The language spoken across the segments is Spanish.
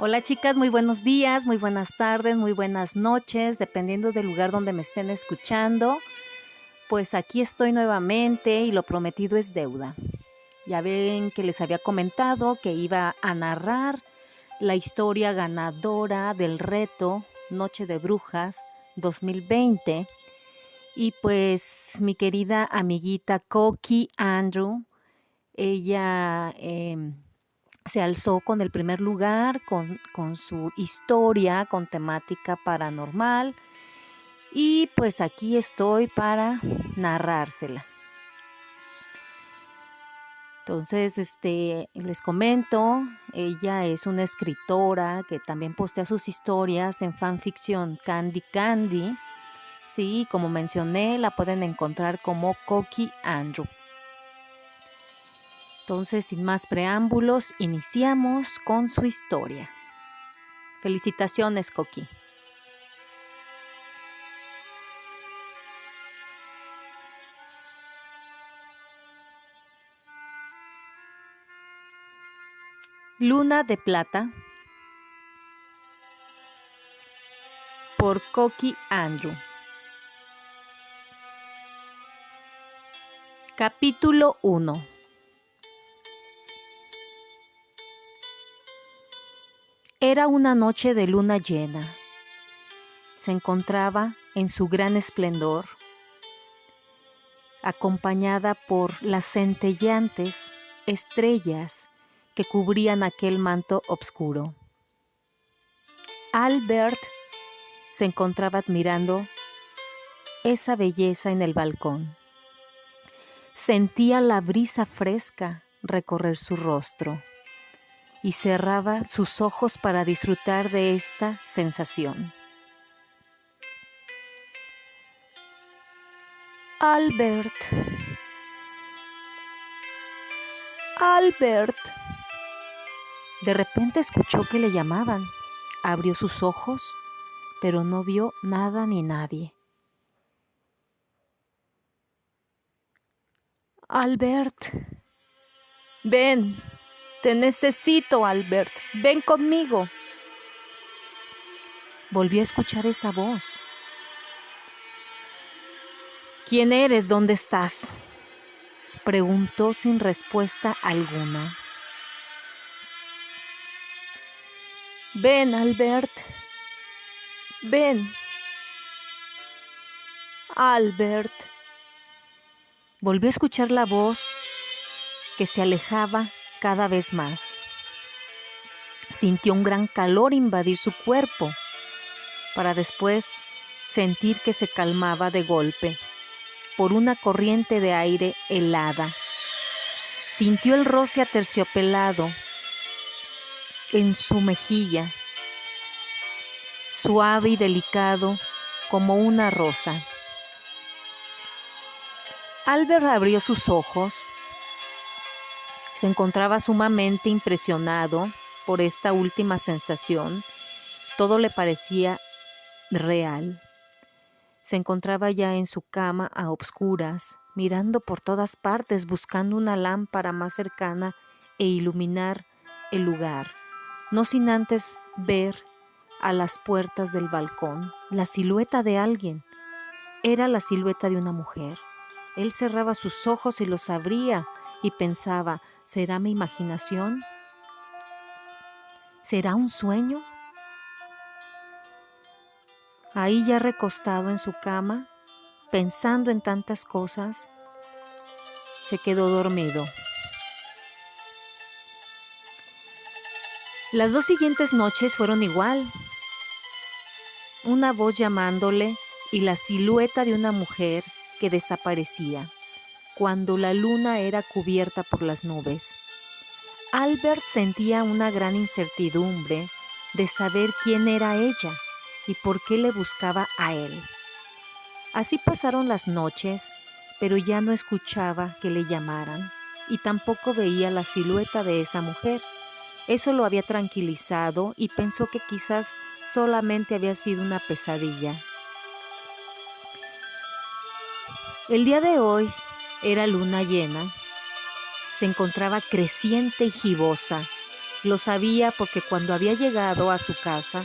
Hola chicas, muy buenos días, muy buenas tardes, muy buenas noches, dependiendo del lugar donde me estén escuchando. Pues aquí estoy nuevamente y lo prometido es deuda. Ya ven que les había comentado que iba a narrar la historia ganadora del reto Noche de Brujas 2020. Y pues mi querida amiguita Coqui Andrew, ella se alzó con el primer lugar, con su historia, con temática paranormal. Y pues aquí estoy para narrársela. Entonces, les comento, ella es una escritora que también postea sus historias en fanfiction Candy Candy. Sí, como mencioné, la pueden encontrar como Coqui Andrew. Entonces, sin más preámbulos, iniciamos con su historia. Felicitaciones, Coqui. Luna de Plata por Coqui Andrew. Capítulo 1. Era una noche de luna llena. Se encontraba en su gran esplendor, acompañada por las centelleantes estrellas que cubrían aquel manto obscuro. Albert se encontraba admirando esa belleza en el balcón. Sentía la brisa fresca recorrer su rostro y cerraba sus ojos para disfrutar de esta sensación. Albert. Albert. De repente escuchó que le llamaban. Abrió sus ojos, pero no vio nada ni nadie. Albert. Ven, te necesito, Albert. Ven conmigo. Volvió a escuchar esa voz. ¿Quién eres? ¿Dónde estás?, preguntó sin respuesta alguna. Ven, Albert. Ven. Albert. Volvió a escuchar la voz que se alejaba cada vez más. Sintió un gran calor invadir su cuerpo, para después sentir que se calmaba de golpe por una corriente de aire helada. Sintió el roce aterciopelado en su mejilla, suave y delicado como una rosa. Albert abrió sus ojos. Se encontraba sumamente impresionado por esta última sensación. Todo le parecía real. Se encontraba ya en su cama a obscuras, mirando por todas partes, buscando una lámpara más cercana e iluminar el lugar, no sin antes ver a las puertas del balcón la silueta de alguien. Era la silueta de una mujer. Él cerraba sus ojos y los abría y pensaba, ¿será mi imaginación? ¿Será un sueño? Ahí ya recostado en su cama, pensando en tantas cosas, se quedó dormido. Las 2 siguientes noches fueron igual. Una voz llamándole y la silueta de una mujer que desaparecía cuando la luna era cubierta por las nubes. Albert sentía una gran incertidumbre de saber quién era ella y por qué le buscaba a él. Así pasaron las noches, pero ya no escuchaba que le llamaran y tampoco veía la silueta de esa mujer. Eso lo había tranquilizado y pensó que quizás solamente había sido una pesadilla. El día de hoy era luna llena. Se encontraba creciente y gibosa, Lo sabía porque cuando había llegado a su casa,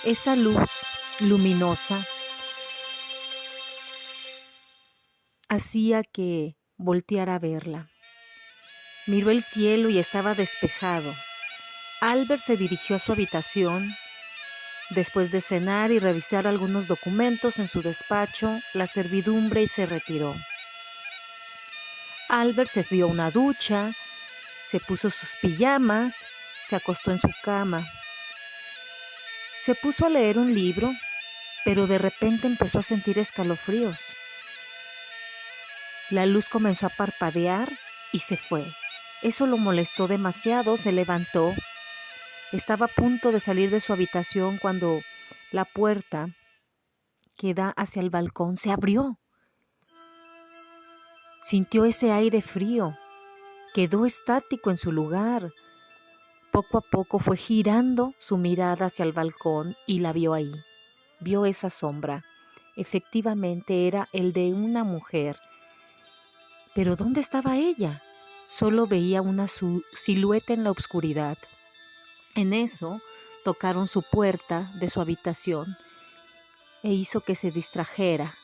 esa luz luminosa hacía que volteara a verla. Miró el cielo y estaba despejado. Albert se dirigió a su habitación. Después de cenar y revisar algunos documentos en su despacho, la servidumbre y se retiró. Albert se dio una ducha, se puso sus pijamas, se acostó en su cama. Se puso a leer un libro, pero de repente empezó a sentir escalofríos. La luz comenzó a parpadear y se fue. Eso lo molestó demasiado, se levantó. Estaba a punto de salir de su habitación cuando la puerta que da hacia el balcón se abrió. Sintió ese aire frío, quedó estático en su lugar. Poco a poco fue girando su mirada hacia el balcón y la vio ahí. Vio esa sombra. Efectivamente era el de una mujer. Pero ¿dónde estaba ella? Solo veía una silueta en la oscuridad. En eso tocaron su puerta de su habitación e hizo que se distrajera.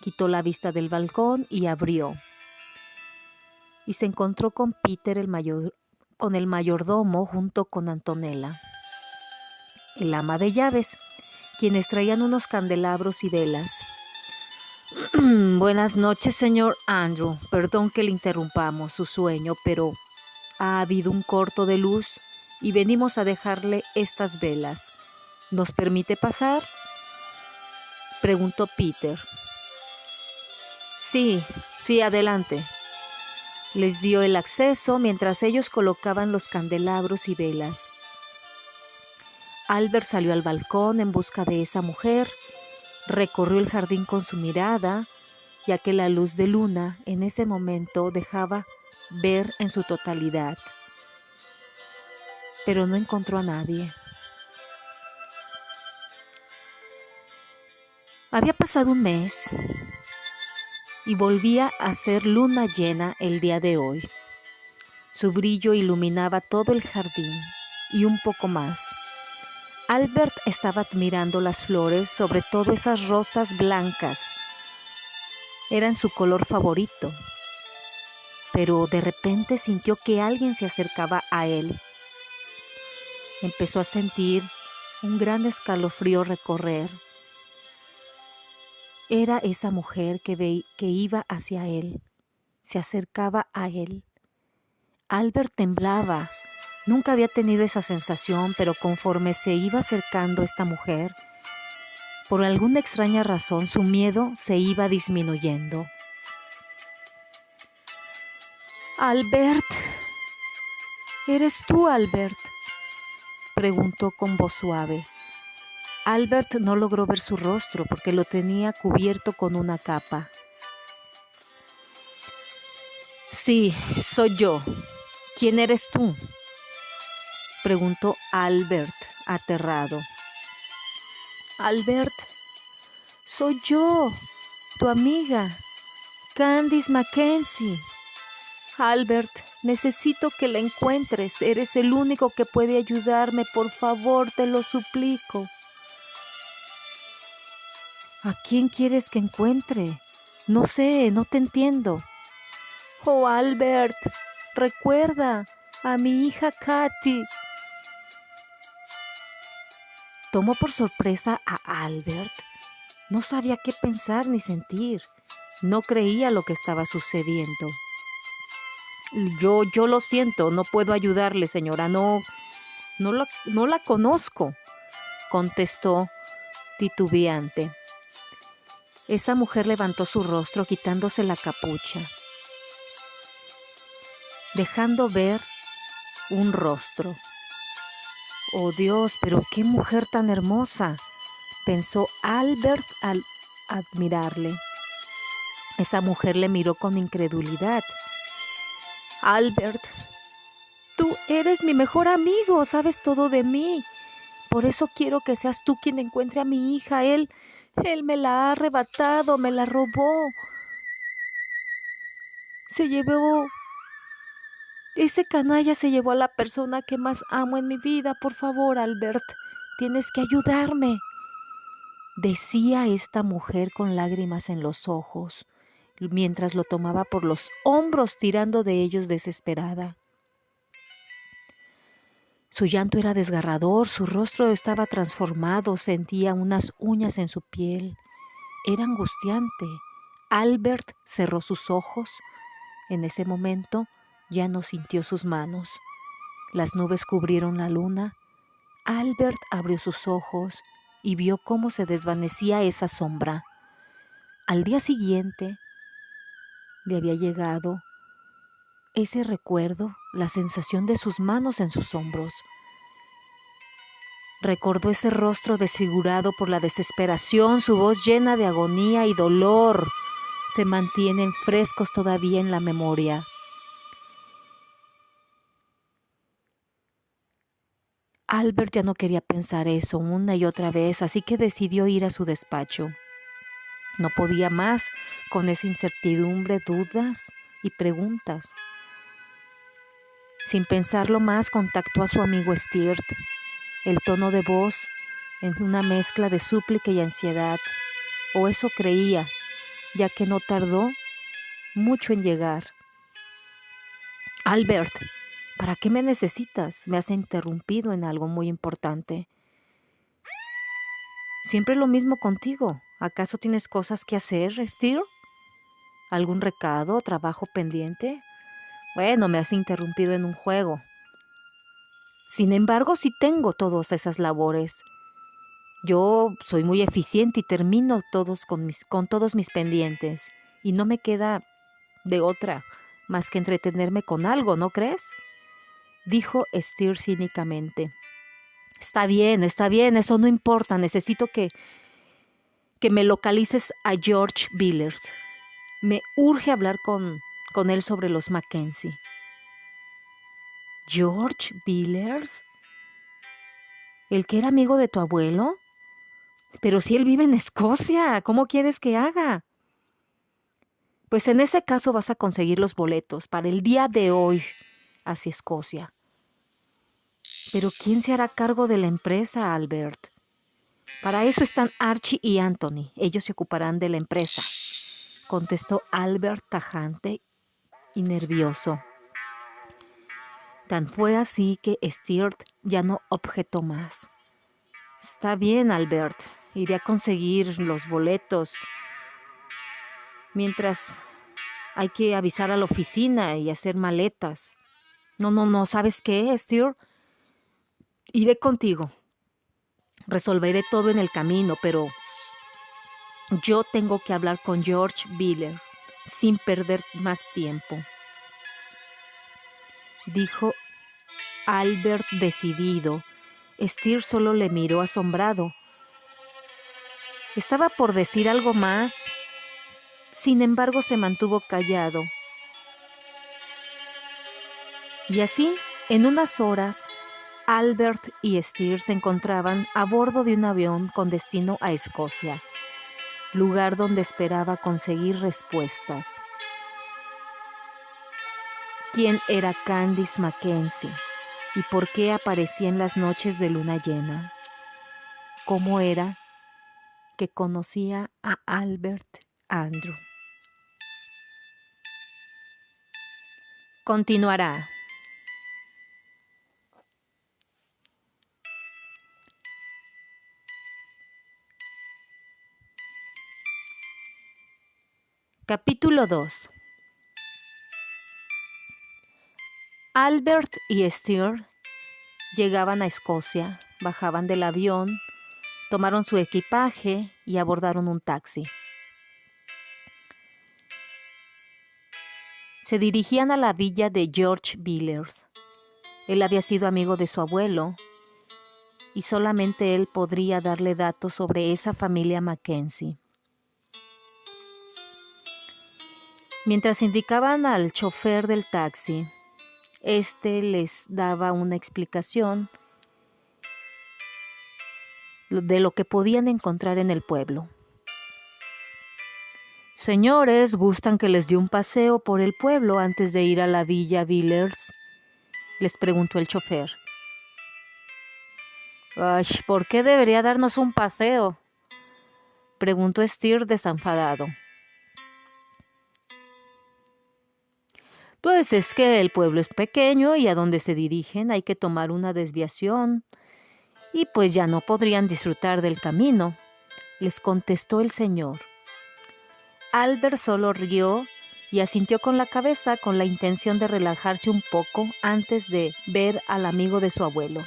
Quitó la vista del balcón y abrió. Y se encontró con Peter, con el mayordomo, junto con Antonella, el ama de llaves, quienes traían unos candelabros y velas. Buenas noches, señor Andrew. Perdón que le interrumpamos su sueño, pero ha habido un corto de luz y venimos a dejarle estas velas. ¿Nos permite pasar?, preguntó Peter. Sí, adelante. Les dio el acceso mientras ellos colocaban los candelabros y velas. Albert salió al balcón en busca de esa mujer, recorrió el jardín con su mirada, ya que la luz de luna en ese momento dejaba ver en su totalidad. Pero no encontró a nadie. Había pasado un mes y volvía a ser luna llena el día de hoy. Su brillo iluminaba todo el jardín y un poco más. Albert estaba admirando las flores, sobre todo esas rosas blancas. Eran su color favorito. Pero de repente sintió que alguien se acercaba a él. Empezó a sentir un gran escalofrío recorrer. Era esa mujer que iba hacia él, se acercaba a él. Albert temblaba. Nunca había tenido esa sensación, pero conforme se iba acercando esta mujer, por alguna extraña razón su miedo se iba disminuyendo. Albert, ¿eres tú, Albert?, preguntó con voz suave. Albert no logró ver su rostro porque lo tenía cubierto con una capa. Sí, soy yo. ¿Quién eres tú?, preguntó Albert, aterrado. Albert, soy yo, tu amiga, Candice Mackenzie. Albert, necesito que la encuentres. Eres el único que puede ayudarme. Por favor, te lo suplico. ¿A quién quieres que encuentre? No sé, no te entiendo. Oh, Albert, recuerda a mi hija Katy. Tomó por sorpresa a Albert. No sabía qué pensar ni sentir. No creía lo que estaba sucediendo. Yo lo siento, no puedo ayudarle, señora. No la conozco, contestó titubeante. Esa mujer levantó su rostro quitándose la capucha, dejando ver un rostro. Oh Dios, pero qué mujer tan hermosa, pensó Albert al admirarle. Esa mujer le miró con incredulidad. Albert, tú eres mi mejor amigo, sabes todo de mí. Por eso quiero que seas tú quien encuentre a mi hija. Él me la ha arrebatado, me la robó. Se llevó Ese canalla se llevó a la persona que más amo en mi vida. Por favor, Albert, tienes que ayudarme. Decía esta mujer con lágrimas en los ojos, mientras lo tomaba por los hombros, tirando de ellos desesperada. Su llanto era desgarrador, su rostro estaba transformado, sentía unas uñas en su piel. Era angustiante. Albert cerró sus ojos. En ese momento ya no sintió sus manos. Las nubes cubrieron la luna. Albert abrió sus ojos y vio cómo se desvanecía esa sombra. Al día siguiente le había llegado ese recuerdo, la sensación de sus manos en sus hombros. Recordó ese rostro desfigurado por la desesperación, su voz llena de agonía y dolor se mantienen frescos todavía en la memoria. Albert ya no quería pensar eso una y otra vez, así que decidió ir a su despacho. No podía más con esa incertidumbre, dudas y preguntas. Sin pensarlo más, contactó a su amigo Stirt. El tono de voz en una mezcla de súplica y ansiedad, o eso creía, ya que no tardó mucho en llegar. Albert, ¿para qué me necesitas? Me has interrumpido en algo muy importante. Siempre lo mismo contigo. ¿Acaso tienes cosas que hacer, Stirt? ¿Algún recado, trabajo pendiente? Bueno, me has interrumpido en un juego. Sin embargo, sí tengo todas esas labores. Yo soy muy eficiente y termino con todos mis pendientes. Y no me queda de otra más que entretenerme con algo, ¿no crees? Dijo Stirt cínicamente. Está bien, eso no importa. Necesito que me localices a George Billers. Me urge hablar con él sobre los Mackenzie. ¿George Billers? ¿El que era amigo de tu abuelo? Pero si él vive en Escocia, ¿cómo quieres que haga? Pues en ese caso vas a conseguir los boletos para el día de hoy hacia Escocia. Pero ¿quién se hará cargo de la empresa, Albert? Para eso están Archie y Anthony. Ellos se ocuparán de la empresa, contestó Albert tajante y nervioso. Tan fue así que Stirt ya no objetó más. Está bien, Albert. Iré a conseguir los boletos. Mientras hay que avisar a la oficina y hacer maletas. No, ¿sabes qué, Stirt? Iré contigo. Resolveré todo en el camino, pero yo tengo que hablar con George Billers sin perder más tiempo, dijo Albert decidido. Stirt solo le miró asombrado. Estaba por decir algo más, sin embargo se mantuvo callado. Y así, en unas horas, Albert y Stirt se encontraban a bordo de un avión con destino a Escocia, lugar donde esperaba conseguir respuestas. ¿Quién era Candice Mackenzie? ¿Y por qué aparecía en las noches de luna llena? ¿Cómo era que conocía a Albert Andrew? Continuará. Capítulo 2. Albert y Stirt llegaban a Escocia, bajaban del avión, tomaron su equipaje y abordaron un taxi. Se dirigían a la villa de George Billers. Él había sido amigo de su abuelo y solamente él podría darle datos sobre esa familia Mackenzie. Mientras indicaban al chofer del taxi, este les daba una explicación de lo que podían encontrar en el pueblo. Señores, ¿gustan que les dé un paseo por el pueblo antes de ir a la villa Billers? les preguntó el chofer. Ay, ¿por qué debería darnos un paseo?, preguntó Steer desenfadado. Pues es que el pueblo es pequeño y a donde se dirigen hay que tomar una desviación, y pues ya no podrían disfrutar del camino, les contestó el señor. Albert solo rió y asintió con la cabeza con la intención de relajarse un poco antes de ver al amigo de su abuelo.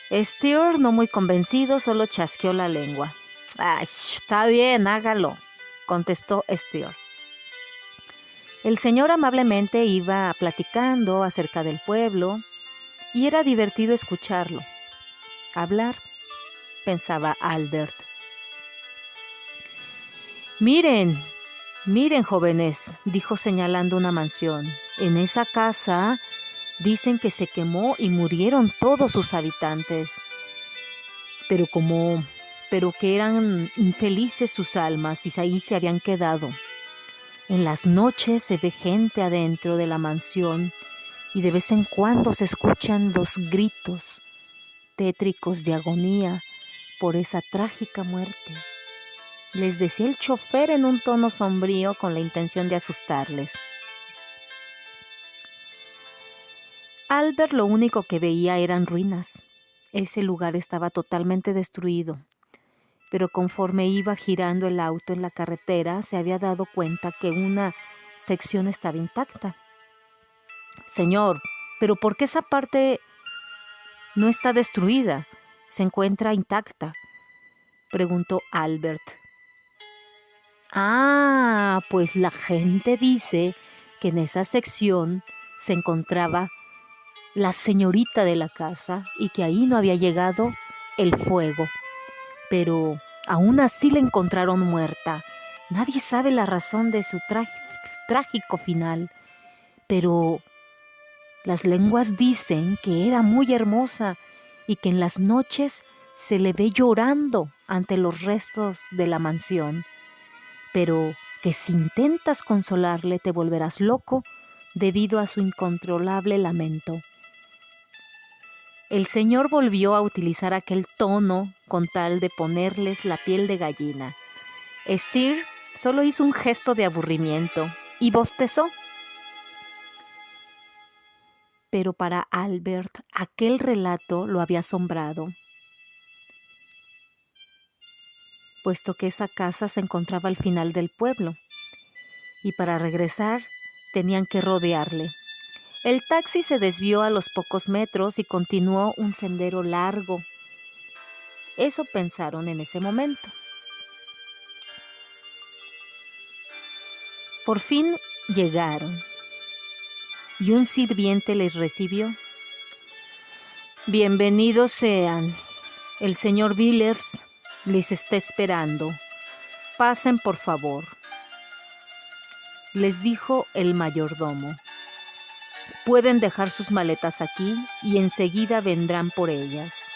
Steer, no muy convencido, solo chasqueó la lengua. Ay, está bien, hágalo, contestó Steer. El señor amablemente iba platicando acerca del pueblo y era divertido escucharlo. Hablar, pensaba Albert. Miren, jóvenes, dijo señalando una mansión. En esa casa dicen que se quemó y murieron todos sus habitantes. Pero que eran infelices sus almas y ahí se habían quedado. En las noches se ve gente adentro de la mansión y de vez en cuando se escuchan los gritos tétricos de agonía por esa trágica muerte, les decía el chofer en un tono sombrío con la intención de asustarles. Albert lo único que veía eran ruinas. Ese lugar estaba totalmente destruido, pero conforme iba girando el auto en la carretera, se había dado cuenta que una sección estaba intacta. Señor, ¿pero por qué esa parte no está destruida? Se encuentra intacta, preguntó Albert. Ah, pues la gente dice que en esa sección se encontraba la señorita de la casa y que ahí no había llegado el fuego. Pero aún así la encontraron muerta. Nadie sabe la razón de su trágico final, pero las lenguas dicen que era muy hermosa y que en las noches se le ve llorando ante los restos de la mansión, pero que si intentas consolarle te volverás loco debido a su incontrolable lamento. El señor volvió a utilizar aquel tono con tal de ponerles la piel de gallina. Steer solo hizo un gesto de aburrimiento y bostezó. Pero para Albert aquel relato lo había asombrado, puesto que esa casa se encontraba al final del pueblo y para regresar tenían que rodearle. El taxi se desvió a los pocos metros y continuó un sendero largo. Eso pensaron en ese momento. Por fin llegaron y un sirviente les recibió. Bienvenidos sean. El señor Villers les está esperando. Pasen, por favor, les dijo el mayordomo. Pueden dejar sus maletas aquí y enseguida vendrán por ellas.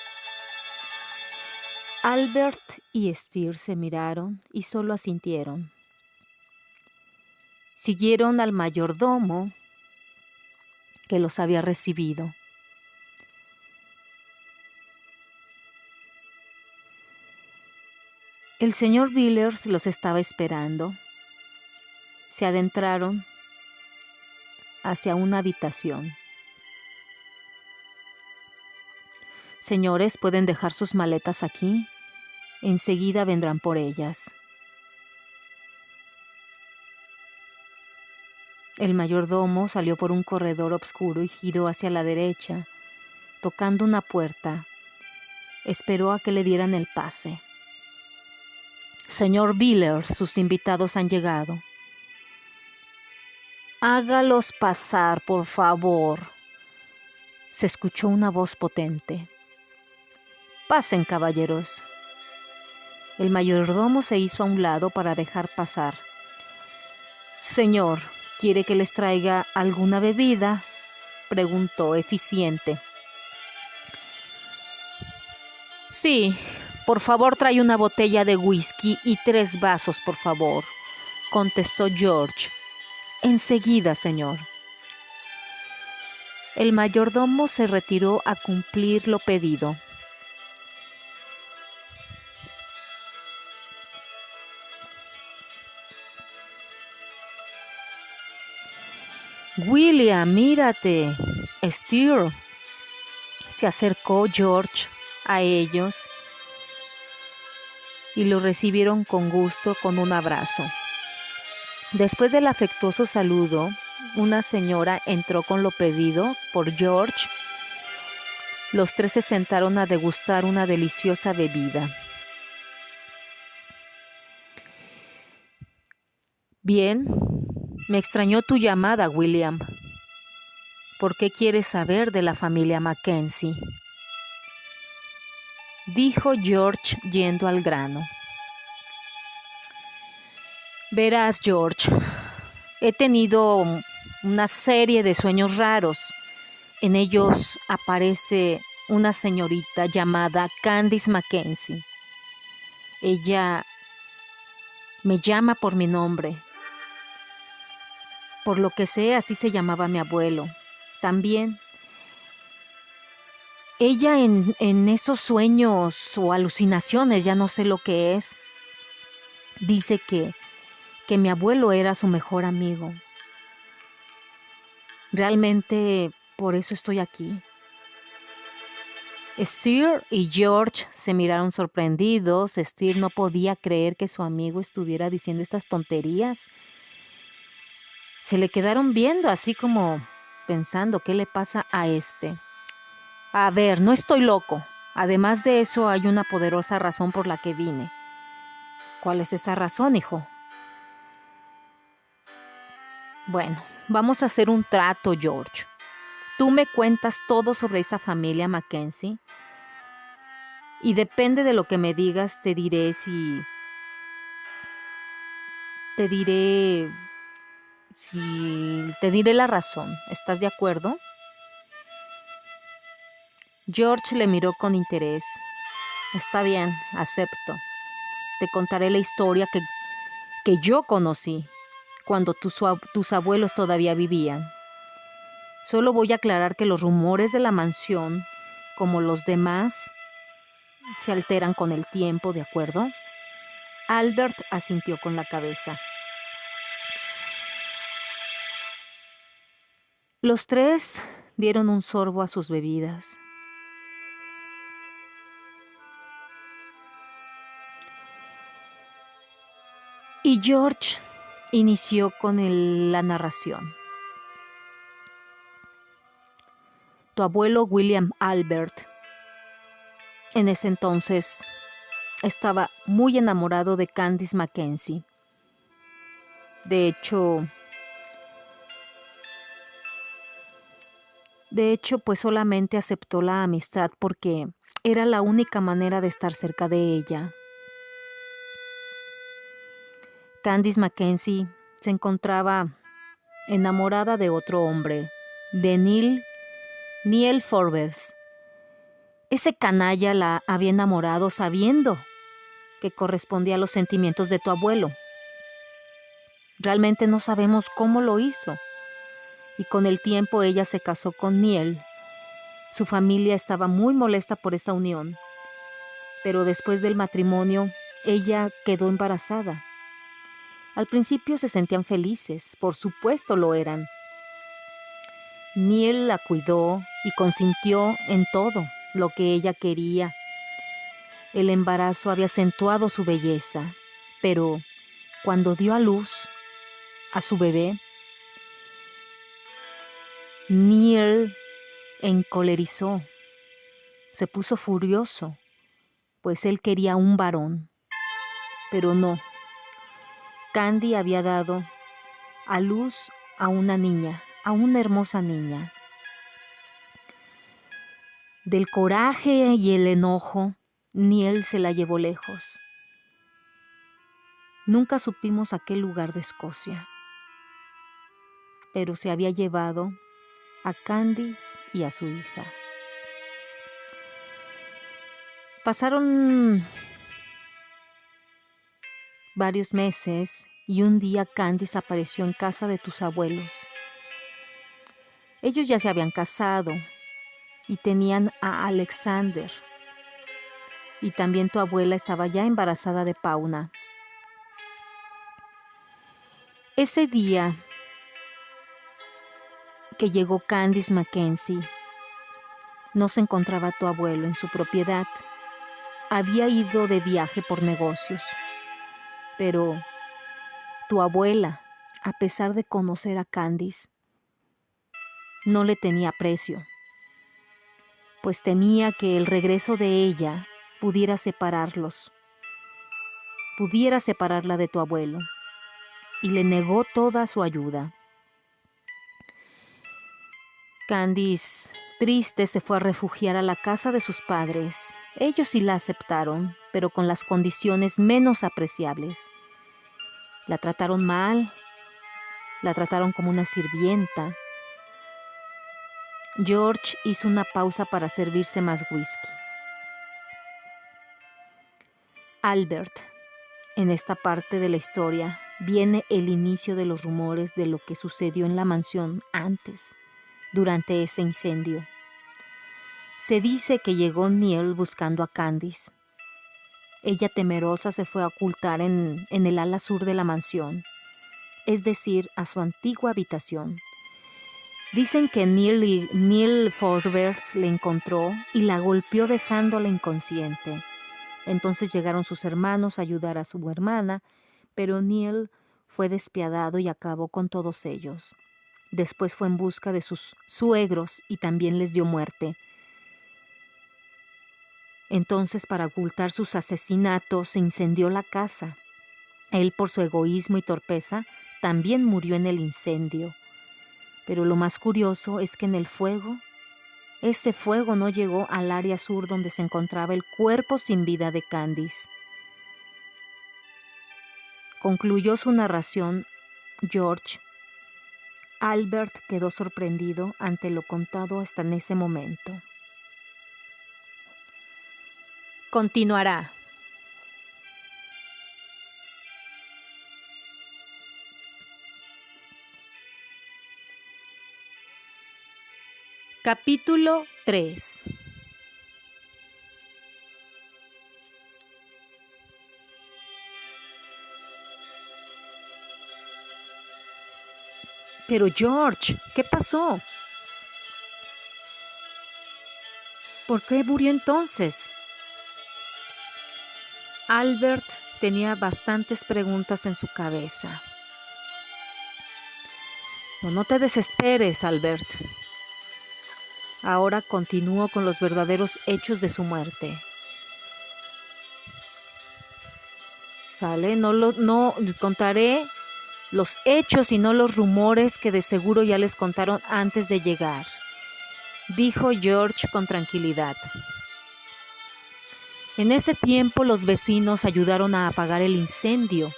Albert y Steer se miraron y solo asintieron. Siguieron al mayordomo que los había recibido. El señor Villers los estaba esperando. Se adentraron hacia una habitación. Señores, pueden dejar sus maletas aquí. Enseguida vendrán por ellas. El mayordomo salió por un corredor oscuro y giró hacia la derecha. Tocando una puerta, esperó a que le dieran el pase. Señor Villers, sus invitados han llegado. Hágalos pasar, por favor. Se escuchó una voz potente. Pasen, caballeros. El mayordomo se hizo a un lado para dejar pasar. Señor, ¿quiere que les traiga alguna bebida?, preguntó eficiente. Sí, por favor trae una botella de whisky y 3 vasos, por favor, contestó George. Enseguida, señor. El mayordomo se retiró a cumplir lo pedido. William, mírate. Steer. Se acercó George a ellos y lo recibieron con gusto con un abrazo. Después del afectuoso saludo, una señora entró con lo pedido por George. Los tres se sentaron a degustar una deliciosa bebida. Bien, me extrañó tu llamada, William. ¿Por qué quieres saber de la familia Mackenzie?, dijo George yendo al grano. Verás, George, he tenido una serie de sueños raros. En ellos aparece una señorita llamada Candice Mackenzie. Ella me llama por mi nombre. Por lo que sé, así se llamaba mi abuelo. También, ella en esos sueños o alucinaciones, ya no sé lo que es, dice que mi abuelo era su mejor amigo. Realmente por eso estoy aquí. Steer y George se miraron sorprendidos. Steer no podía creer que su amigo estuviera diciendo estas tonterías. Se le quedaron viendo así como pensando, ¿qué le pasa a este? A ver, no estoy loco. Además de eso, hay una poderosa razón por la que vine. ¿Cuál es esa razón, hijo? Bueno, vamos a hacer un trato, George. Tú me cuentas todo sobre esa familia Mackenzie y depende de lo que me digas, te diré la razón. ¿Estás de acuerdo? George le miró con interés. Está bien, acepto. Te contaré la historia que yo conocí cuando tus abuelos todavía vivían. Solo voy a aclarar que los rumores de la mansión, como los demás, se alteran con el tiempo, ¿de acuerdo? Albert asintió con la cabeza. Los tres dieron un sorbo a sus bebidas. Y George inició con la narración. Tu abuelo William Albert, en ese entonces, estaba muy enamorado de Candice Mackenzie. De hecho, pues solamente aceptó la amistad porque era la única manera de estar cerca de ella. Candice Mackenzie se encontraba enamorada de otro hombre, de Neil Forbes. Ese canalla la había enamorado sabiendo que correspondía a los sentimientos de tu abuelo. Realmente no sabemos cómo lo hizo. Y con el tiempo ella se casó con Neil. Su familia estaba muy molesta por esa unión. Pero después del matrimonio, ella quedó embarazada. Al principio se sentían felices, por supuesto lo eran. Neil la cuidó y consintió en todo lo que ella quería. El embarazo había acentuado su belleza, pero cuando dio a luz a su bebé, Neil encolerizó, se puso furioso, pues él quería un varón, pero no. Candy había dado a luz a una niña, a una hermosa niña. Del coraje y el enojo, Neil se la llevó lejos. Nunca supimos a qué lugar de Escocia, pero se había llevado a Candice y a su hija. Pasaron varios meses y un día Candice apareció en casa de tus abuelos. Ellos ya se habían casado y tenían a Alexander. Y también tu abuela estaba ya embarazada de Pauna. Ese día que llegó Candice Mackenzie, no se encontraba tu abuelo en su propiedad. Había ido de viaje por negocios. Pero tu abuela, a pesar de conocer a Candice, no le tenía aprecio, pues temía que el regreso de ella pudiera separarlos, pudiera separarla de tu abuelo, y le negó toda su ayuda. Candice, triste, se fue a refugiar a la casa de sus padres. Ellos sí la aceptaron, pero con las condiciones menos apreciables. La trataron mal, la trataron como una sirvienta. George hizo una pausa para servirse más whisky. Albert, en esta parte de la historia, viene el inicio de los rumores de lo que sucedió en la mansión antes, durante ese incendio. Se dice que llegó Neil buscando a Candice. Ella, temerosa, se fue a ocultar en el ala sur de la mansión, es decir, a su antigua habitación. Dicen que Neil Forbes le encontró y la golpeó dejándola inconsciente. Entonces llegaron sus hermanos a ayudar a su hermana, pero Neil fue despiadado y acabó con todos ellos. Después fue en busca de sus suegros y también les dio muerte. Entonces, para ocultar sus asesinatos, se incendió la casa. Él, por su egoísmo y torpeza, también murió en el incendio. Pero lo más curioso es que ese fuego no llegó al área sur donde se encontraba el cuerpo sin vida de Candice. Concluyó su narración George. Albert quedó sorprendido ante lo contado hasta en ese momento. Continuará. Capítulo 3. Pero George, ¿qué pasó? ¿Por qué murió entonces? Albert tenía bastantes preguntas en su cabeza. No te desesperes, Albert. Ahora continúo con los verdaderos hechos de su muerte. ¿Sale? No contaré los hechos y no los rumores que de seguro ya les contaron antes de llegar, dijo George con tranquilidad. En ese tiempo los vecinos ayudaron a apagar el incendio.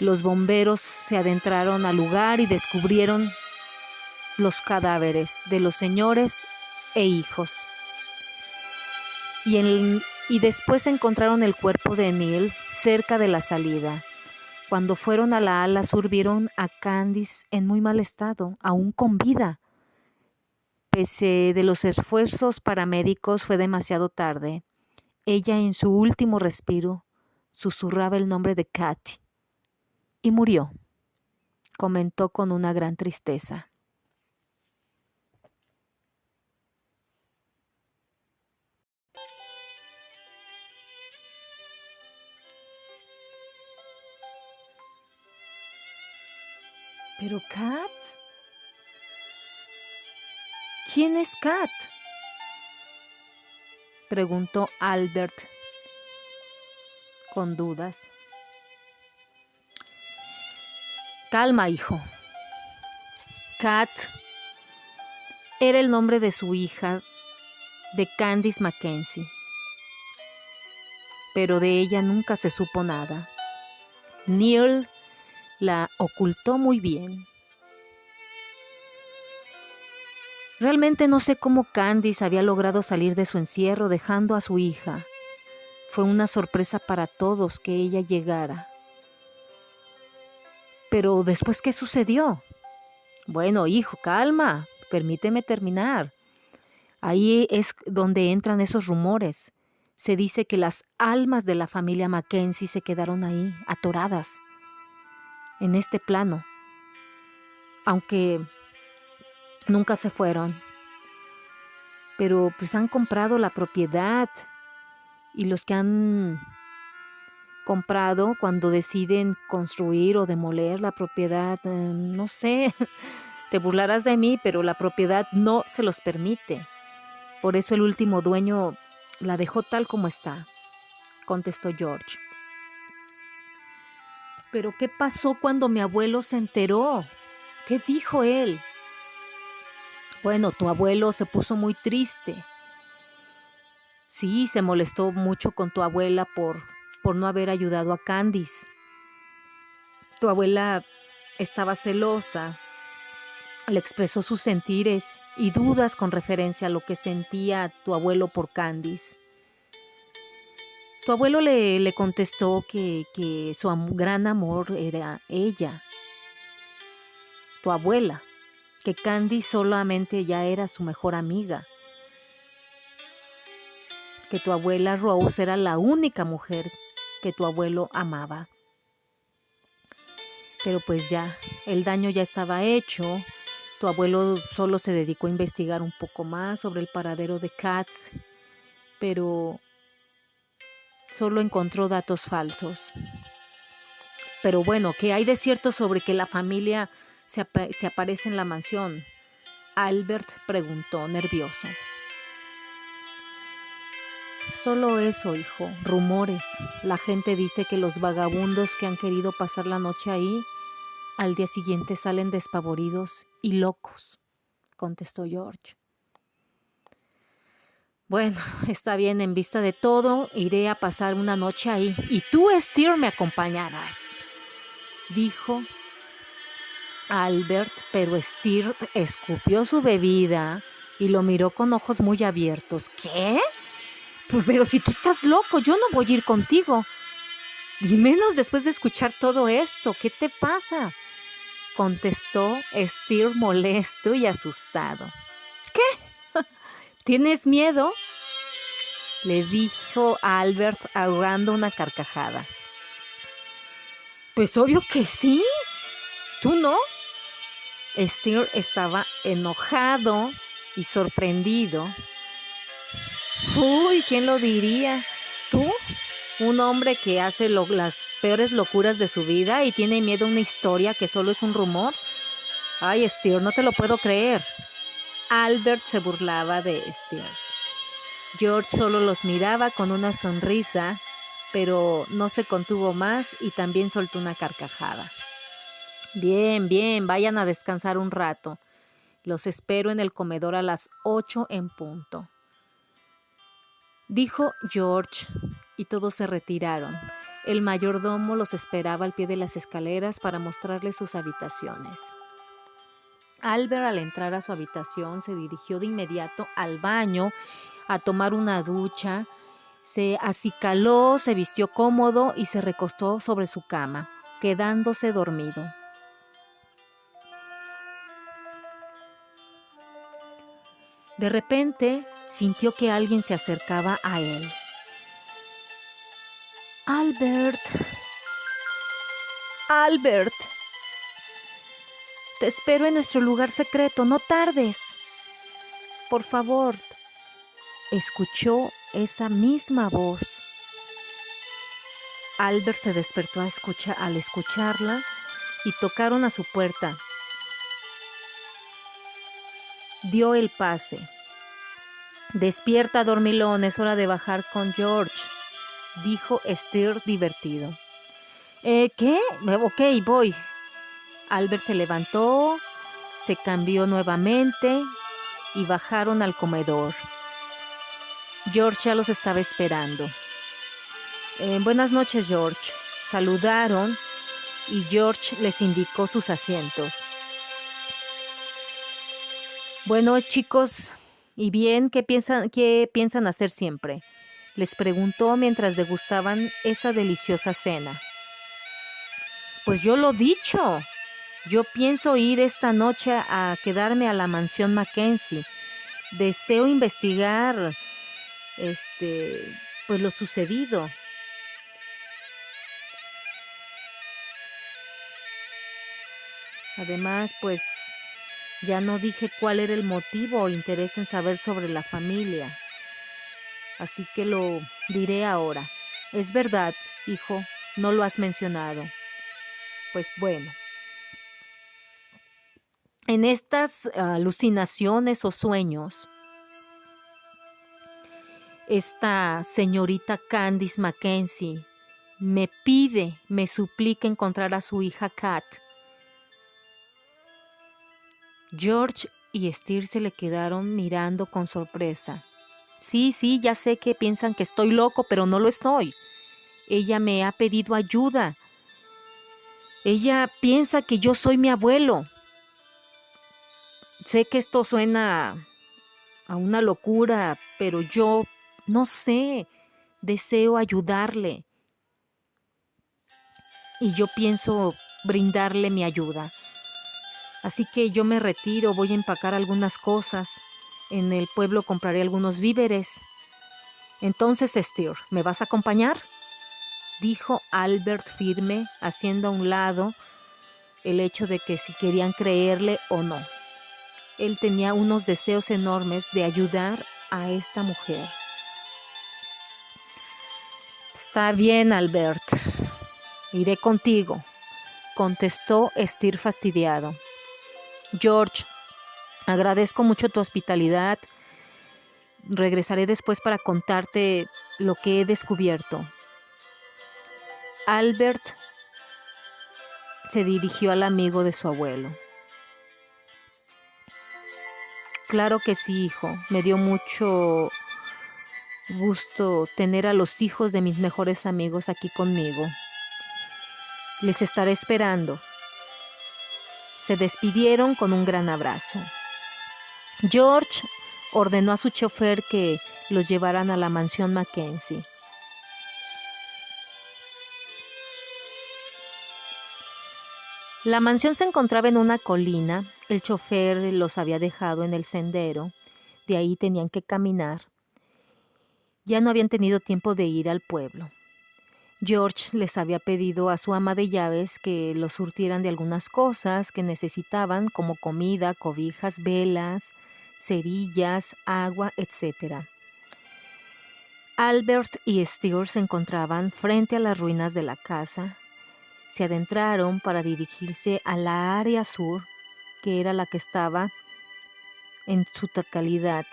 Los bomberos se adentraron al lugar y descubrieron los cadáveres de los señores e hijos. Y después encontraron el cuerpo de Neil cerca de la salida. Cuando fueron a la ala sur vieron a Candice en muy mal estado, aún con vida. Pese de los esfuerzos paramédicos fue demasiado tarde. Ella en su último respiro susurraba el nombre de Katy y murió, comentó con una gran tristeza. ¿Pero Kat? ¿Quién es Kat?, preguntó Albert con dudas. Calma, hijo. Kat era el nombre de su hija, de Candice Mackenzie, pero de ella nunca se supo nada. Neil la ocultó muy bien. Realmente no sé cómo Candice había logrado salir de su encierro dejando a su hija. Fue una sorpresa para todos que ella llegara. Pero después, ¿qué sucedió? Bueno, hijo, calma, permíteme terminar. Ahí es donde entran esos rumores. Se dice que las almas de la familia Mackenzie se quedaron ahí, atoradas, en este plano, aunque nunca se fueron. Pero pues han comprado la propiedad y los que han comprado cuando deciden construir o demoler la propiedad, no sé, te burlarás de mí, pero la propiedad no se los permite. Por eso el último dueño la dejó tal como está, contestó George. ¿Pero qué pasó cuando mi abuelo se enteró? ¿Qué dijo él? Bueno, tu abuelo se puso muy triste. Sí, se molestó mucho con tu abuela por no haber ayudado a Candice. Tu abuela estaba celosa, le expresó sus sentires y dudas con referencia a lo que sentía tu abuelo por Candice. Tu abuelo le contestó que su gran amor era ella, tu abuela, que Candice solamente ya era su mejor amiga, que tu abuela Rose era la única mujer que tu abuelo amaba. Pero pues ya, el daño ya estaba hecho. Tu abuelo solo se dedicó a investigar un poco más sobre el paradero de Katz, pero solo encontró datos falsos. Pero bueno, ¿qué hay de cierto sobre que la familia se aparece en la mansión? Albert preguntó, nervioso. Solo eso, hijo, rumores. La gente dice que los vagabundos que han querido pasar la noche ahí, al día siguiente salen despavoridos y locos, contestó George. Bueno, está bien, en vista de todo, iré a pasar una noche ahí. Y tú, Steer, me acompañarás, dijo Albert, pero Steer escupió su bebida y lo miró con ojos muy abiertos. ¿Qué? Pues, pero si tú estás loco, yo no voy a ir contigo. Y menos después de escuchar todo esto. ¿Qué te pasa? Contestó Steer molesto y asustado. ¿Qué? ¿Tienes miedo? Le dijo Albert ahogando una carcajada. Pues obvio que sí. ¿Tú no? Steer estaba enojado y sorprendido. Uy, ¿quién lo diría? ¿Tú? Un hombre que hace las peores locuras de su vida y tiene miedo a una historia que solo es un rumor. Ay, Steer, no te lo puedo creer. Albert se burlaba de Steer. George solo los miraba con una sonrisa, pero no se contuvo más y también soltó una carcajada. Bien, bien, vayan a descansar un rato. Los espero en el comedor a las 8 en punto, dijo George, y todos se retiraron. El mayordomo los esperaba al pie de las escaleras para mostrarles sus habitaciones. Albert, al entrar a su habitación, se dirigió de inmediato al baño a tomar una ducha. Se acicaló, se vistió cómodo y se recostó sobre su cama, quedándose dormido. De repente, sintió que alguien se acercaba a él. Albert, Albert, te espero en nuestro lugar secreto, no tardes. Por favor, escuchó esa misma voz. Albert se despertó al escucharla y tocaron a su puerta. Dio el pase. Despierta, dormilón, es hora de bajar con George, dijo Steer divertido. ¿Qué? Ok, voy. Albert se levantó, se cambió nuevamente y bajaron al comedor. George ya los estaba esperando. Buenas noches, George. Saludaron y George les indicó sus asientos. Bueno, chicos, ¿y bien? ¿Qué piensan hacer siempre? Les preguntó mientras degustaban esa deliciosa cena. Pues yo lo dicho. Yo pienso ir esta noche a quedarme a la mansión Mackenzie. Deseo investigar, pues lo sucedido. Además, pues ya no dije cuál era el motivo o interés en saber sobre la familia. Así que lo diré ahora. Es verdad, hijo, no lo has mencionado. Pues bueno, en estas alucinaciones o sueños, esta señorita Candice Mackenzie me suplica encontrar a su hija Kat. George y Esther se le quedaron mirando con sorpresa. Sí, ya sé que piensan que estoy loco, pero no lo estoy. Ella me ha pedido ayuda. Ella piensa que yo soy mi abuelo. Sé que esto suena a una locura, pero yo no sé, deseo ayudarle. Y yo pienso brindarle mi ayuda. Así que yo me retiro, voy a empacar algunas cosas. En el pueblo compraré algunos víveres. Entonces, Esther, ¿me vas a acompañar?, dijo Albert firme, haciendo a un lado el hecho de que si querían creerle o no. Él tenía unos deseos enormes de ayudar a esta mujer. Está bien, Albert. Iré contigo, contestó Esther fastidiado. George, agradezco mucho tu hospitalidad. Regresaré después para contarte lo que he descubierto. Albert se dirigió al amigo de su abuelo. Claro que sí, hijo. Me dio mucho gusto tener a los hijos de mis mejores amigos aquí conmigo. Les estaré esperando. Se despidieron con un gran abrazo. George ordenó a su chofer que los llevaran a la mansión Mackenzie. La mansión se encontraba en una colina. El chofer los había dejado en el sendero. De ahí tenían que caminar. Ya no habían tenido tiempo de ir al pueblo. George les había pedido a su ama de llaves que los surtieran de algunas cosas que necesitaban, como comida, cobijas, velas, cerillas, agua, etc. Albert y Stuart se encontraban frente a las ruinas de la casa. Se adentraron para dirigirse a la área sur, que era la que estaba en su totalidad.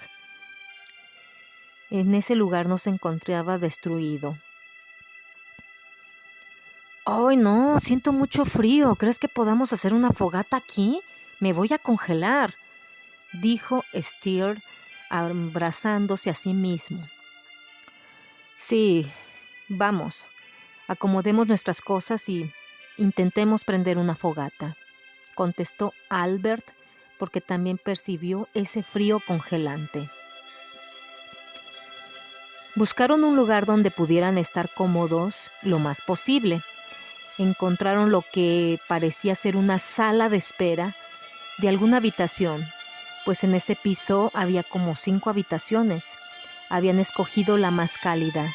En ese lugar no se encontraba destruido. ¡Ay, no! Siento mucho frío. ¿Crees que podamos hacer una fogata aquí? Me voy a congelar, dijo Steer, abrazándose a sí mismo. Sí, vamos. Acomodemos nuestras cosas y intentemos prender una fogata, contestó Albert, porque también percibió ese frío congelante. Buscaron un lugar donde pudieran estar cómodos lo más posible. Encontraron lo que parecía ser una sala de espera de alguna habitación, pues en ese piso había como 5 habitaciones. Habían escogido la más cálida.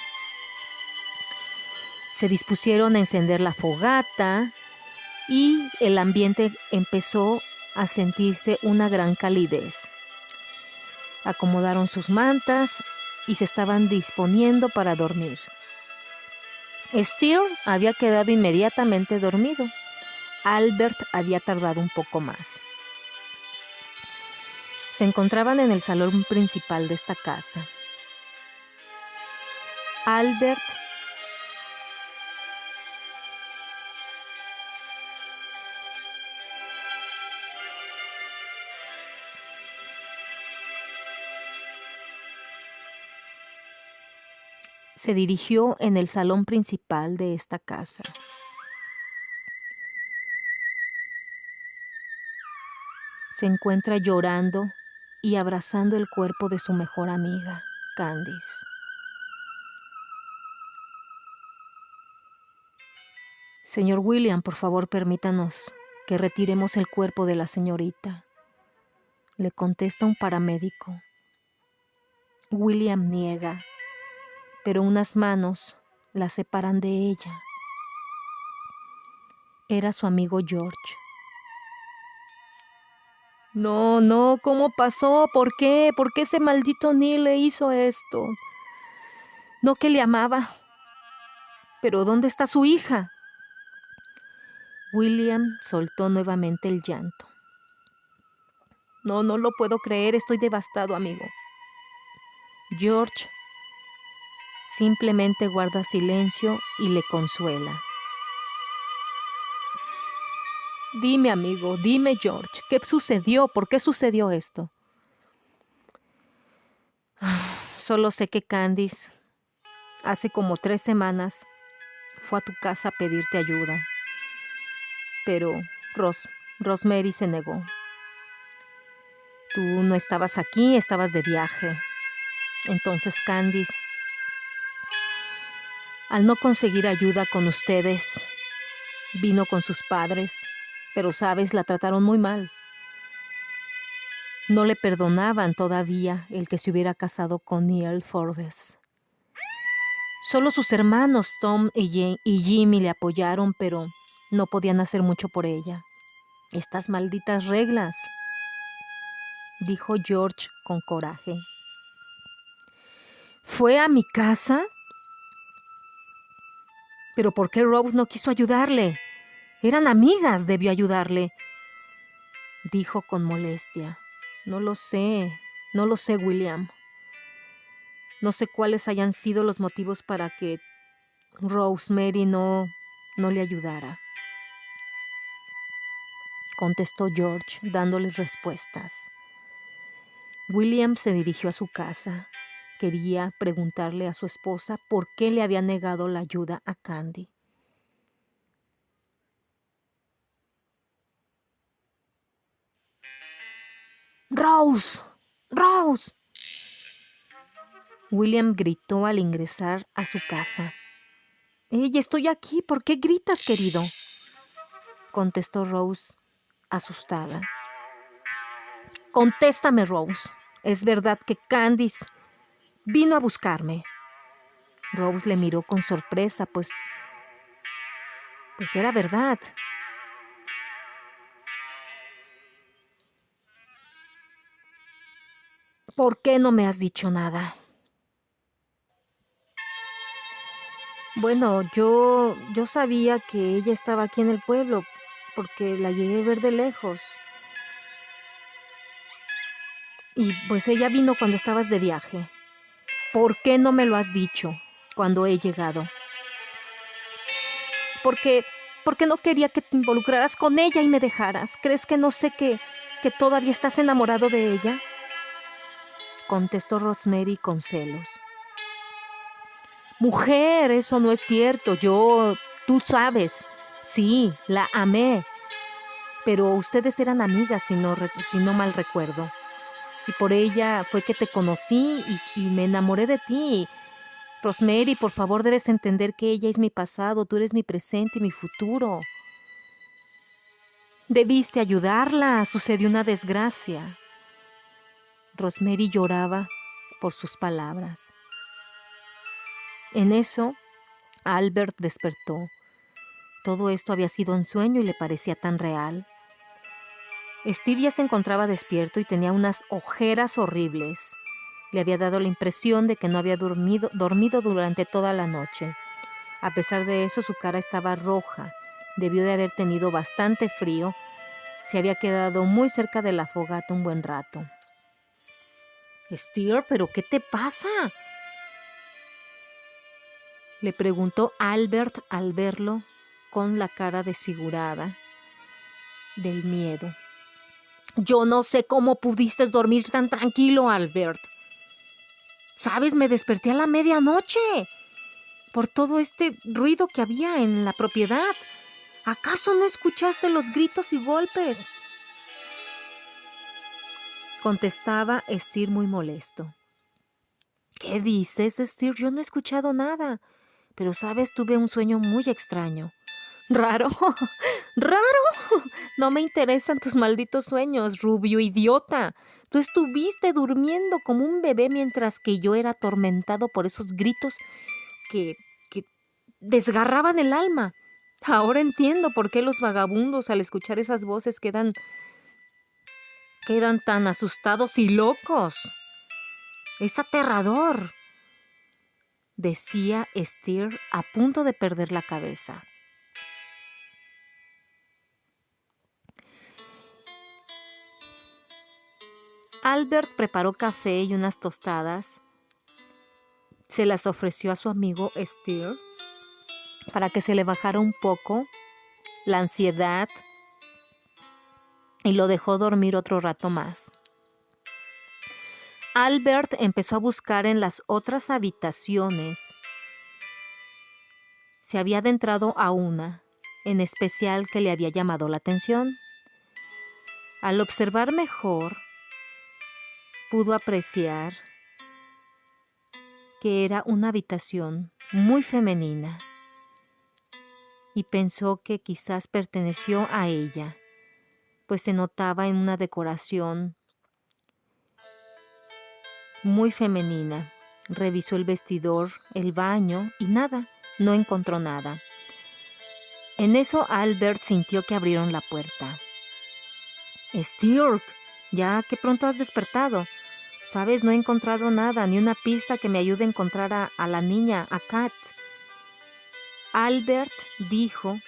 Se dispusieron a encender la fogata y el ambiente empezó a sentirse una gran calidez. Acomodaron sus mantas y se estaban disponiendo para dormir. Steer había quedado inmediatamente dormido. Albert había tardado un poco más. Se encontraban en el salón principal de esta casa. Albert se dirigió en el salón principal de esta casa. Se encuentra llorando y abrazando el cuerpo de su mejor amiga, Candice. Señor William, por favor, permítanos que retiremos el cuerpo de la señorita, le contesta un paramédico. William niega, pero unas manos la separan de ella. Era su amigo George. No, ¿cómo pasó? ¿Por qué? ¿Por qué ese maldito Neil le hizo esto? No que le amaba. ¿Pero dónde está su hija? William soltó nuevamente el llanto. No lo puedo creer, estoy devastado, amigo. George simplemente guarda silencio y le consuela. Dime, amigo, dime, George, ¿qué sucedió? ¿Por qué sucedió esto? Solo sé que Candice, hace como 3 semanas, fue a tu casa a pedirte ayuda. Pero Rosemary se negó. Tú no estabas aquí, estabas de viaje. Entonces Candice, al no conseguir ayuda con ustedes, vino con sus padres, pero sabes, la trataron muy mal. No le perdonaban todavía el que se hubiera casado con Neil Forbes. Solo sus hermanos Tom y Jimmy le apoyaron, pero no podían hacer mucho por ella. Estas malditas reglas, dijo George con coraje. ¿Fue a mi casa? ¿Pero por qué Rose no quiso ayudarle? Eran amigas, debió ayudarle, dijo con molestia. No lo sé, William. No sé cuáles hayan sido los motivos para que Rosemary no le ayudara, contestó George, dándoles respuestas. William se dirigió a su casa. Quería preguntarle a su esposa por qué le había negado la ayuda a Candy. ¡Rose! ¡Rose! William gritó al ingresar a su casa. ¡Ey, estoy aquí! ¿Por qué gritas, querido?, contestó Rose, asustada. Contéstame, Rose. ¿Es verdad que Candice vino a buscarme? Rose le miró con sorpresa, pues era verdad. ¿Por qué no me has dicho nada? Bueno, yo sabía que ella estaba aquí en el pueblo porque la llegué a ver de lejos. Y pues ella vino cuando estabas de viaje. ¿Por qué no me lo has dicho cuando he llegado? Porque no quería que te involucraras con ella y me dejaras. ¿Crees que no sé que todavía estás enamorado de ella?, contestó Rosemary con celos. Mujer, eso no es cierto. Tú sabes, sí, la amé. Pero ustedes eran amigas, si no mal recuerdo. Y por ella fue que te conocí y me enamoré de ti. Rosemary, por favor, debes entender que ella es mi pasado, tú eres mi presente y mi futuro. Debiste ayudarla, sucedió una desgracia. Rosemary lloraba por sus palabras. En eso, Albert despertó. Todo esto había sido un sueño y le parecía tan real. Steve ya se encontraba despierto y tenía unas ojeras horribles. Le había dado la impresión de que no había dormido durante toda la noche. A pesar de eso, su cara estaba roja. Debió de haber tenido bastante frío. Se había quedado muy cerca de la fogata un buen rato. Steve, ¿pero qué te pasa?, le preguntó Albert al verlo con la cara desfigurada del miedo. Yo no sé cómo pudiste dormir tan tranquilo, Albert. ¿Sabes? Me desperté a la medianoche por todo este ruido que había en la propiedad. ¿Acaso no escuchaste los gritos y golpes?, contestaba Steve muy molesto. ¿Qué dices, Steve? Yo no he escuchado nada. Pero, ¿sabes? Tuve un sueño muy extraño. Raro, raro. No me interesan tus malditos sueños, rubio idiota. Tú estuviste durmiendo como un bebé mientras que yo era atormentado por esos gritos que desgarraban el alma. Ahora entiendo por qué los vagabundos al escuchar esas voces quedan tan asustados y locos. Es aterrador, decía Esther a punto de perder la cabeza. Albert preparó café y unas tostadas. Se las ofreció a su amigo Esther para que se le bajara un poco la ansiedad y lo dejó dormir otro rato más. Albert empezó a buscar en las otras habitaciones. Se había adentrado a una, en especial que le había llamado la atención. Al observar mejor, pudo apreciar que era una habitación muy femenina y pensó que quizás perteneció a ella, pues se notaba en una decoración muy femenina. Revisó el vestidor, el baño y nada, no encontró nada. En eso Albert sintió que abrieron la puerta. Stewart, ya que pronto has despertado. Sabes, no he encontrado nada, ni una pista que me ayude a encontrar a la niña, a Kat. Albert dijo,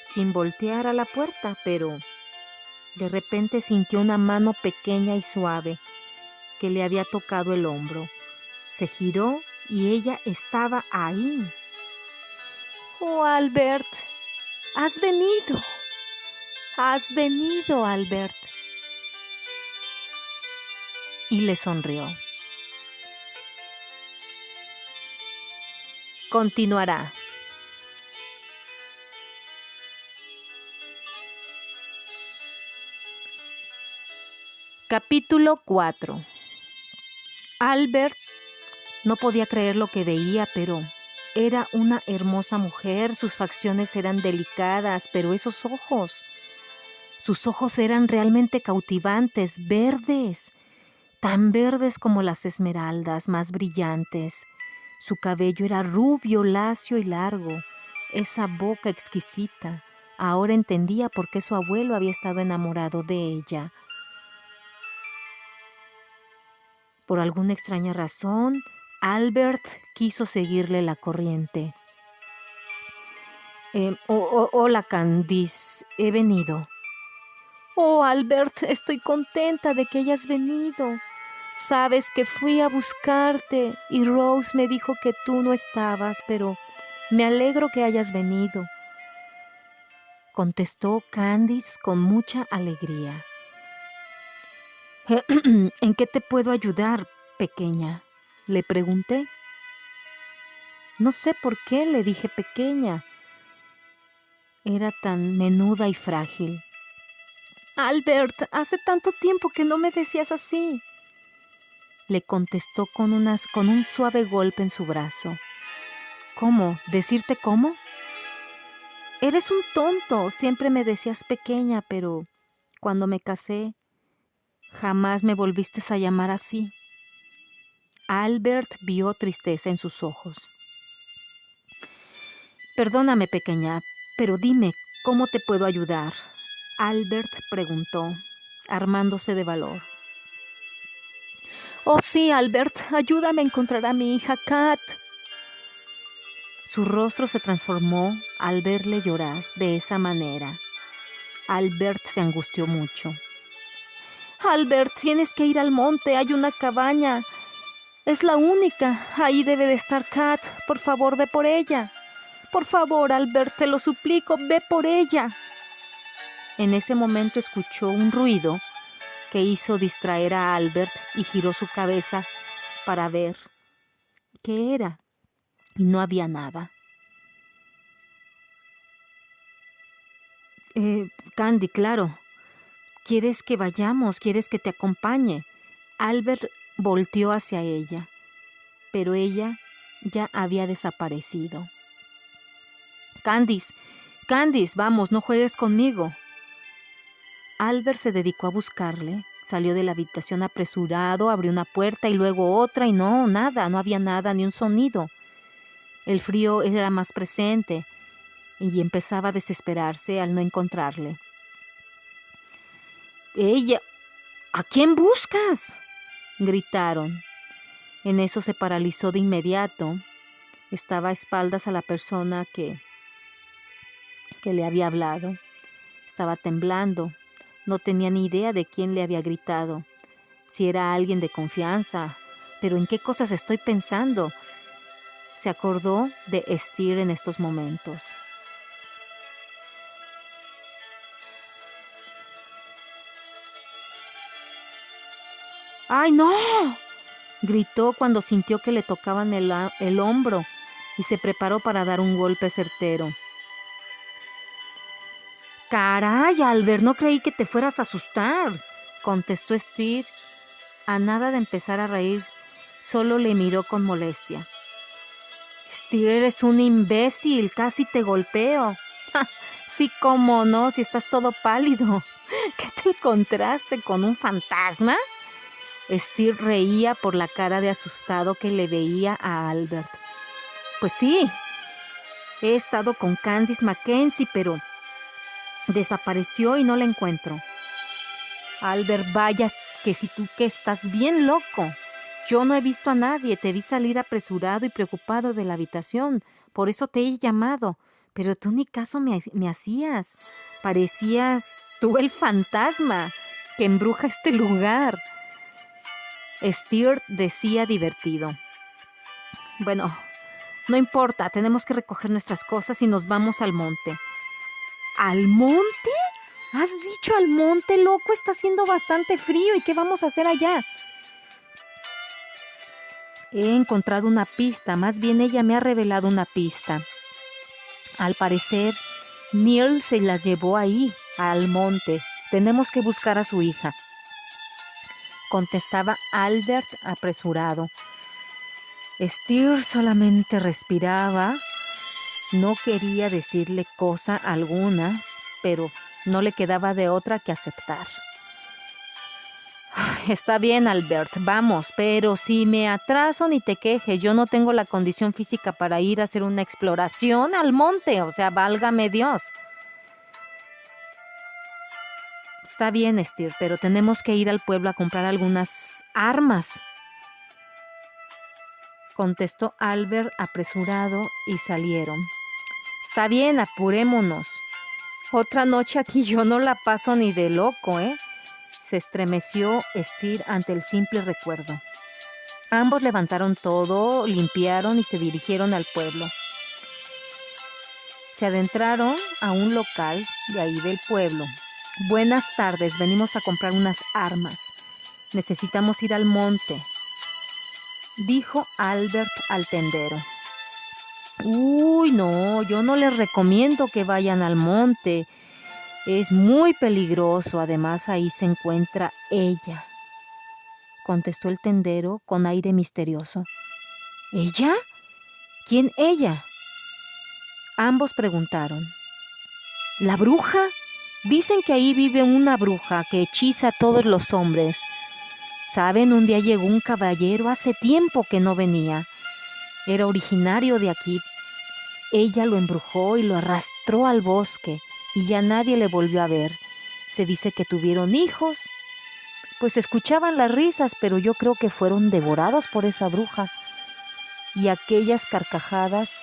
sin voltear a la puerta, pero de repente sintió una mano pequeña y suave que le había tocado el hombro. Se giró y ella estaba ahí. Oh, Albert, has venido. Has venido, Albert. Y le sonrió. Continuará. Capítulo 4. Albert no podía creer lo que veía, pero era una hermosa mujer. Sus facciones eran delicadas, pero esos ojos, sus ojos eran realmente cautivantes, verdes, tan verdes como las esmeraldas, más brillantes. Su cabello era rubio, lacio y largo. Esa boca exquisita. Ahora entendía por qué su abuelo había estado enamorado de ella. Por alguna extraña razón, Albert quiso seguirle la corriente. Hola, Candice, he venido. Oh, Albert, estoy contenta de que hayas venido. Sabes que fui a buscarte y Rose me dijo que tú no estabas, pero me alegro que hayas venido, contestó Candice con mucha alegría. ¿En qué te puedo ayudar, pequeña?, le pregunté. No sé por qué le dije pequeña. Era tan menuda y frágil. Albert, hace tanto tiempo que no me decías así, le contestó con un suave golpe en su brazo. ¿Cómo? ¿Decirte cómo? Eres un tonto, siempre me decías pequeña, pero cuando me casé, jamás me volviste a llamar así. Albert vio tristeza en sus ojos. Perdóname, pequeña, pero dime, ¿cómo te puedo ayudar?, Albert preguntó, armándose de valor. Oh, sí, Albert, ayúdame a encontrar a mi hija Kat. Su rostro se transformó al verle llorar de esa manera. Albert se angustió mucho. Albert, tienes que ir al monte, hay una cabaña. Es la única, ahí debe de estar Kat. Por favor, ve por ella. Por favor, Albert, te lo suplico, ve por ella. En ese momento escuchó un ruido que hizo distraer a Albert y giró su cabeza para ver qué era. Y no había nada. Candy, claro. ¿Quieres que vayamos? ¿Quieres que te acompañe? Albert volteó hacia ella, pero ella ya había desaparecido. Candice, Candice, vamos, no juegues conmigo. Albert se dedicó a buscarle. Salió de la habitación apresurado, abrió una puerta y luego otra y no, nada, no había nada, ni un sonido. El frío era más presente y empezaba a desesperarse al no encontrarle. ¡Ella! ¿A quién buscas?, gritaron. En eso se paralizó de inmediato. Estaba a espaldas a la persona que le había hablado. Estaba temblando. No tenía ni idea de quién le había gritado. Si era alguien de confianza. Pero ¿en qué cosas estoy pensando? Se acordó de Esther en estos momentos. ¡Ay, no!, gritó cuando sintió que le tocaban el hombro y se preparó para dar un golpe certero. ¡Caray, Albert! No creí que te fueras a asustar, contestó Esther. A nada de empezar a reír, solo le miró con molestia. Esther, eres un imbécil, casi te golpeo. ¡Ja! Sí, cómo no, si estás todo pálido. ¿Qué te encontraste, con un fantasma? Esther reía por la cara de asustado que le veía a Albert. Pues sí, he estado con Candice Mackenzie, pero desapareció y no la encuentro. Albert, vaya, que si tú que estás bien loco. Yo no he visto a nadie, te vi salir apresurado y preocupado de la habitación, por eso te he llamado, pero tú ni caso me hacías. Parecías tú el fantasma que embruja este lugar. Esther decía divertido. Bueno, no importa, tenemos que recoger nuestras cosas y nos vamos al monte. ¿Al monte? ¿Has dicho al monte, loco? Está haciendo bastante frío. ¿Y qué vamos a hacer allá? He encontrado una pista, más bien ella me ha revelado una pista. Al parecer, Neil se las llevó ahí, al monte. Tenemos que buscar a su hija, contestaba Albert apresurado. Esther solamente respiraba. No quería decirle cosa alguna, pero no le quedaba de otra que aceptar. Está bien, Albert, vamos, pero si me atraso ni te quejes, yo no tengo la condición física para ir a hacer una exploración al monte, o sea, válgame Dios. Está bien, Esther, pero tenemos que ir al pueblo a comprar algunas armas, contestó Albert apresurado y salieron. Está bien, apurémonos. Otra noche aquí yo no la paso ni de loco, ¿eh? Se estremeció Esther ante el simple recuerdo. Ambos levantaron todo, limpiaron y se dirigieron al pueblo. Se adentraron a un local de ahí del pueblo. Buenas tardes, venimos a comprar unas armas. Necesitamos ir al monte, dijo Albert al tendero. Uy, no, yo no les recomiendo que vayan al monte. Es muy peligroso, además ahí se encuentra ella, contestó el tendero con aire misterioso. ¿Ella? ¿Quién ella? Ambos preguntaron. ¿La bruja? Dicen que ahí vive una bruja que hechiza a todos los hombres. ¿Saben? Un día llegó un caballero, hace tiempo que no venía. Era originario de aquí. Ella lo embrujó y lo arrastró al bosque y ya nadie le volvió a ver. Se dice que tuvieron hijos. Pues escuchaban las risas, pero yo creo que fueron devorados por esa bruja. Y aquellas carcajadas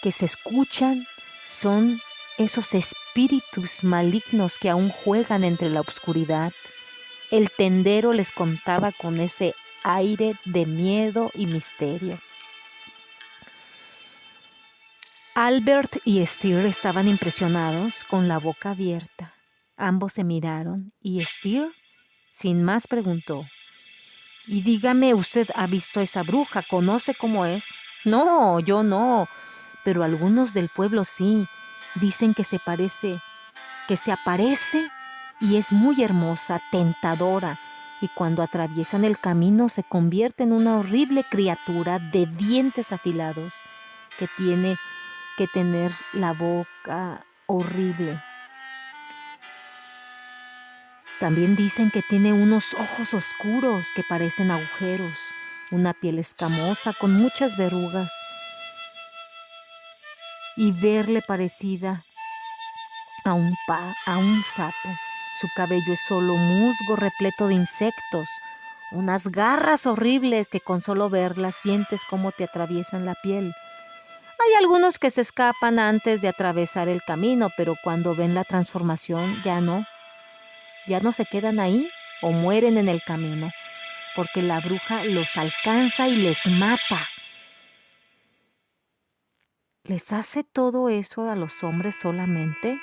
que se escuchan son esos espíritus malignos que aún juegan entre la oscuridad. El tendero les contaba con ese aire de miedo y misterio. Albert y Esther estaban impresionados, con la boca abierta. Ambos se miraron y Esther, sin más, preguntó: «Y dígame, ¿usted ha visto a esa bruja? ¿Conoce cómo es?» «No, yo no, pero algunos del pueblo sí. Dicen que se aparece y es muy hermosa, tentadora, y cuando atraviesan el camino se convierte en una horrible criatura de dientes afilados que tiene que tener la boca horrible. También dicen que tiene unos ojos oscuros que parecen agujeros, una piel escamosa con muchas verrugas y verle parecida a un sapo. Su cabello es solo musgo repleto de insectos, unas garras horribles que con solo verlas sientes cómo te atraviesan la piel. Hay algunos que se escapan antes de atravesar el camino, pero cuando ven la transformación ya no se quedan ahí o mueren en el camino, porque la bruja los alcanza y les mata. ¿Les hace todo eso a los hombres solamente?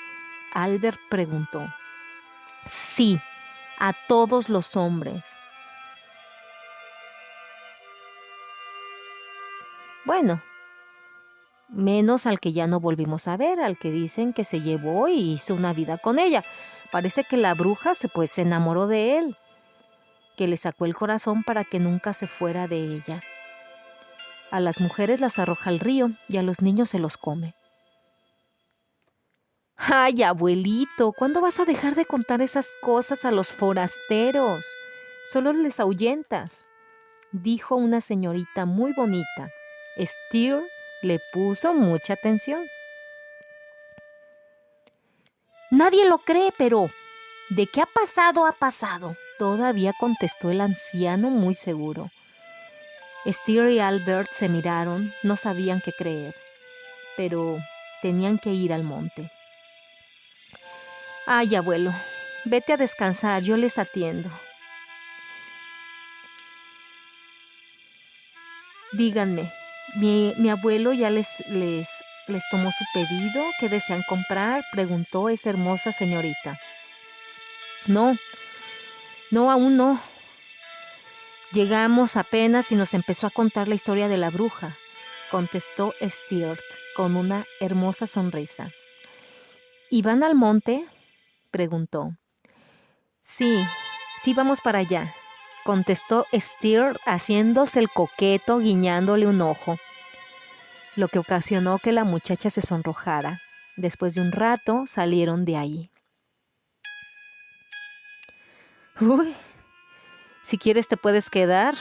Albert preguntó. Sí, a todos los hombres. Bueno, menos al que ya no volvimos a ver, al que dicen que se llevó y hizo una vida con ella. Parece que la bruja se enamoró de él, que le sacó el corazón para que nunca se fuera de ella. A las mujeres las arroja al río y a los niños se los come. ¡Ay, abuelito! ¿Cuándo vas a dejar de contar esas cosas a los forasteros? Solo les ahuyentas, dijo una señorita muy bonita. Steer le puso mucha atención. Nadie lo cree, pero ¿de qué ha pasado? Ha pasado. Todavía contestó el anciano muy seguro. Steer y Albert se miraron, no sabían qué creer, pero tenían que ir al monte. Ay, abuelo, vete a descansar, yo les atiendo. Díganme, mi abuelo ya les tomó su pedido. ¿Qué desean comprar? Preguntó esa hermosa señorita. No, aún no. Llegamos apenas y nos empezó a contar la historia de la bruja, contestó Stuart con una hermosa sonrisa. ¿Y van al monte? Preguntó. Sí, vamos para allá, contestó Stuart haciéndose el coqueto, guiñándole un ojo, lo que ocasionó que la muchacha se sonrojara. Después de un rato salieron de ahí. Uy, si quieres te puedes quedar.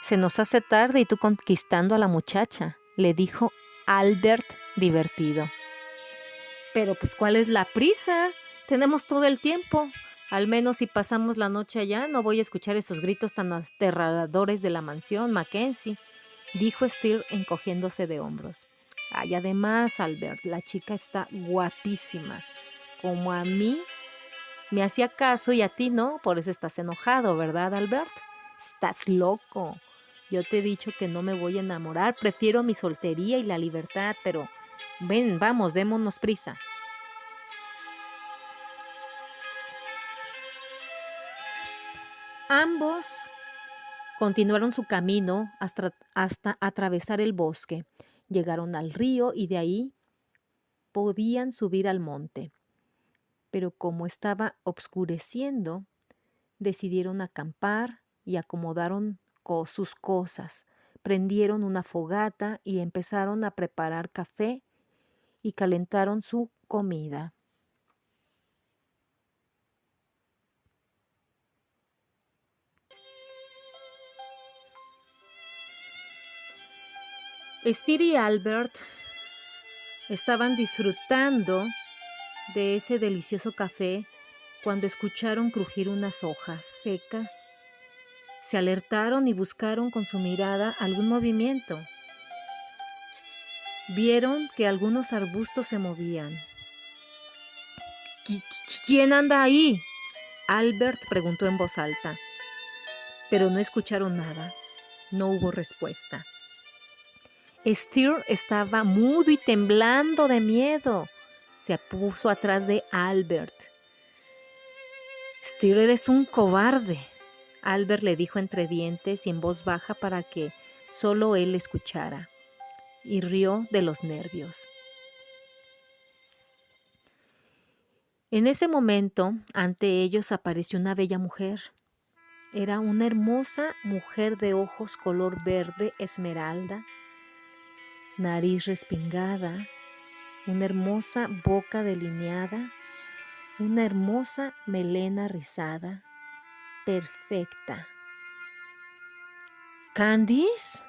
Se nos hace tarde y tú conquistando a la muchacha, le dijo Albert divertido. Pero pues, ¿cuál es la prisa? Tenemos todo el tiempo. Al menos si pasamos la noche allá, no voy a escuchar esos gritos tan aterradores de la mansión Mackenzie, dijo Steer encogiéndose de hombros. Ay, además, Albert, la chica está guapísima. Como a mí me hacía caso y a ti no, por eso estás enojado, ¿verdad, Albert? Estás loco. Yo te he dicho que no me voy a enamorar, prefiero mi soltería y la libertad, pero ven, vamos, démonos prisa. Ambos continuaron su camino hasta atravesar el bosque. Llegaron al río y de ahí podían subir al monte. Pero como estaba obscureciendo, decidieron acampar y acomodaron sus cosas. Prendieron una fogata y empezaron a preparar café y calentaron su comida. Steer y Albert estaban disfrutando de ese delicioso café cuando escucharon crujir unas hojas secas. Se alertaron y buscaron con su mirada algún movimiento. Vieron que algunos arbustos se movían. ¿Quién anda ahí? Albert preguntó en voz alta. Pero no escucharon nada. No hubo respuesta. Steer estaba mudo y temblando de miedo. Se puso atrás de Albert. Steer, eres un cobarde, Albert le dijo entre dientes y en voz baja para que solo él escuchara, y rió de los nervios. En ese momento, ante ellos apareció una bella mujer. Era una hermosa mujer de ojos color verde esmeralda, nariz respingada, una hermosa boca delineada, una hermosa melena rizada, perfecta. ¿Candice?,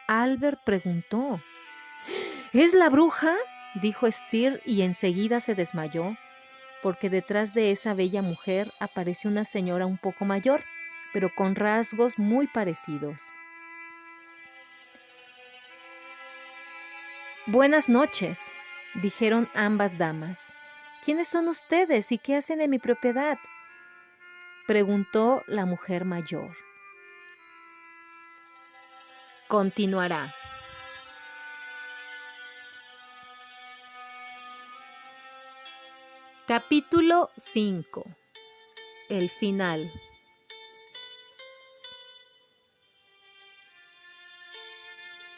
Albert preguntó. ¿Es la bruja?, dijo Steer, y enseguida se desmayó, porque detrás de esa bella mujer apareció una señora un poco mayor, pero con rasgos muy parecidos. Buenas noches, dijeron ambas damas. ¿Quiénes son ustedes y qué hacen en mi propiedad?, preguntó la mujer mayor. Continuará. Capítulo 5. El final.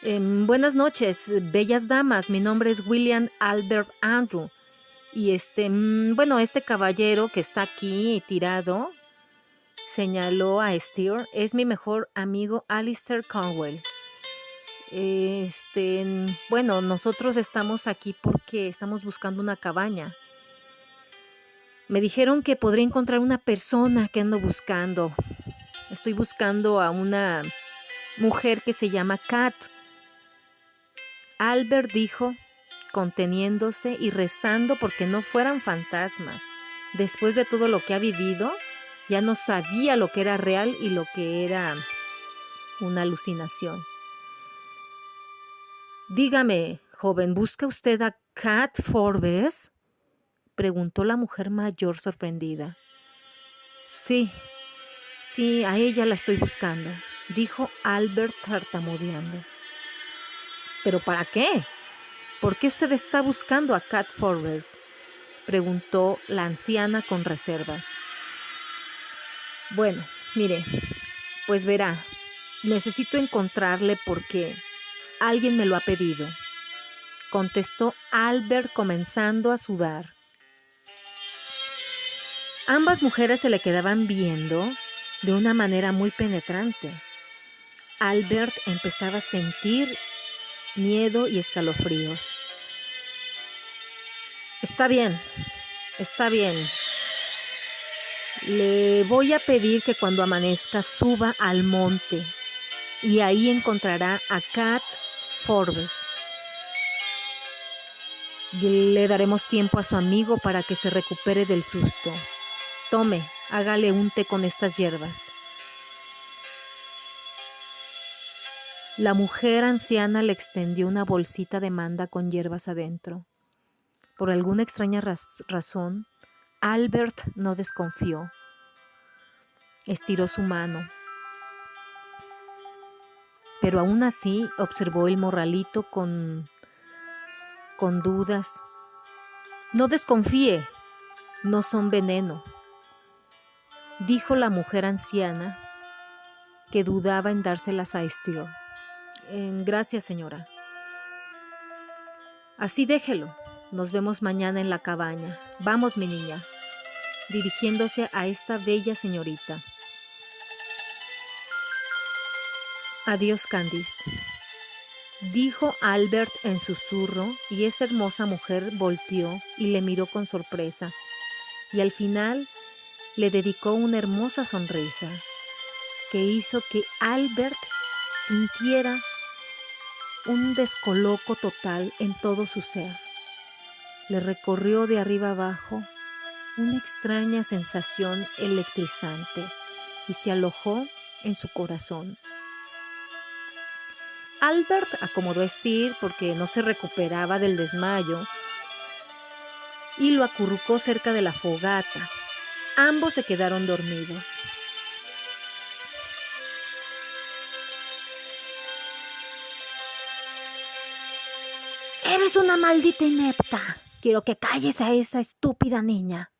Buenas noches, bellas damas. Mi nombre es William Albert Andrew. Y este caballero que está aquí tirado, señaló a Steer, es mi mejor amigo Alistair Cornwell. Nosotros estamos aquí porque estamos buscando una cabaña. Me dijeron que podría encontrar una persona que ando buscando. Estoy buscando a una mujer que se llama Kat. Albert dijo, conteniéndose y rezando porque no fueran fantasmas. Después de todo lo que ha vivido, ya no sabía lo que era real y lo que era una alucinación. Dígame, joven, ¿busca usted a Kat Forbes?, preguntó la mujer mayor sorprendida. Sí, a ella la estoy buscando, dijo Albert tartamudeando. ¿Pero para qué? ¿Por qué usted está buscando a Kat Forbes?, preguntó la anciana con reservas. Bueno, mire, pues verá, necesito encontrarle porque alguien me lo ha pedido, contestó Albert comenzando a sudar. Ambas mujeres se le quedaban viendo de una manera muy penetrante. Albert empezaba a sentir miedo y escalofríos. Está bien. Le voy a pedir que cuando amanezca suba al monte y ahí encontrará a Kat Forbes. Le daremos tiempo a su amigo para que se recupere del susto. Tome, hágale un té con estas hierbas. La mujer anciana le extendió una bolsita de manda con hierbas adentro. Por alguna extraña razón, Albert no desconfió. Estiró su mano, pero aún así observó el morralito con dudas. No desconfíe, no son veneno, dijo la mujer anciana, que dudaba en dárselas a Steer. Gracias, señora. Así déjelo. Nos vemos mañana en la cabaña. Vamos, mi niña, dirigiéndose a esta bella señorita. Adiós, Candice, dijo Albert en susurro, y esa hermosa mujer volteó y le miró con sorpresa, y al final le dedicó una hermosa sonrisa que hizo que Albert sintiera un descoloco total en todo su ser. Le recorrió de arriba abajo una extraña sensación electrizante y se alojó en su corazón. Albert acomodó a Steer porque no se recuperaba del desmayo y lo acurrucó cerca de la fogata. Ambos se quedaron dormidos. Eres una maldita inepta. Quiero que calles a esa estúpida niña.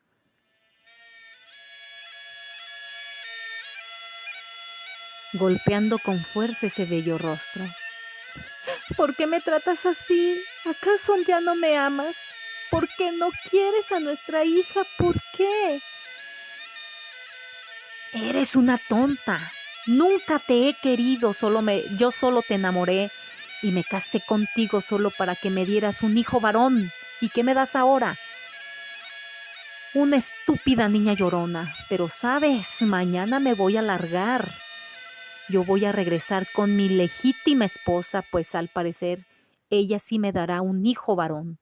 Golpeando con fuerza ese bello rostro. ¿Por qué me tratas así? ¿Acaso ya no me amas? ¿Por qué no quieres a nuestra hija? ¿Por qué? Eres una tonta. Nunca te he querido, yo solo te enamoré y me casé contigo solo para que me dieras un hijo varón. ¿Y qué me das ahora? Una estúpida niña llorona. Pero sabes, mañana me voy a largar. Yo voy a regresar con mi legítima esposa, pues al parecer ella sí me dará un hijo varón.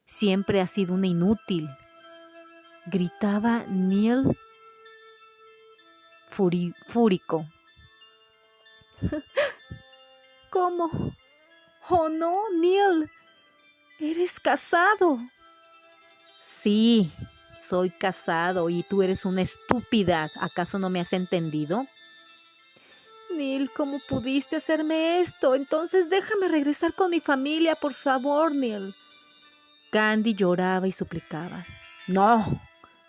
Siempre ha sido una inútil, gritaba Neil fúrico. ¿Cómo? Oh no, Neil, eres casado. Sí, soy casado y tú eres una estúpida. ¿Acaso no me has entendido? Neil, ¿cómo pudiste hacerme esto? Entonces déjame regresar con mi familia, por favor, Neil. Candy lloraba y suplicaba. No,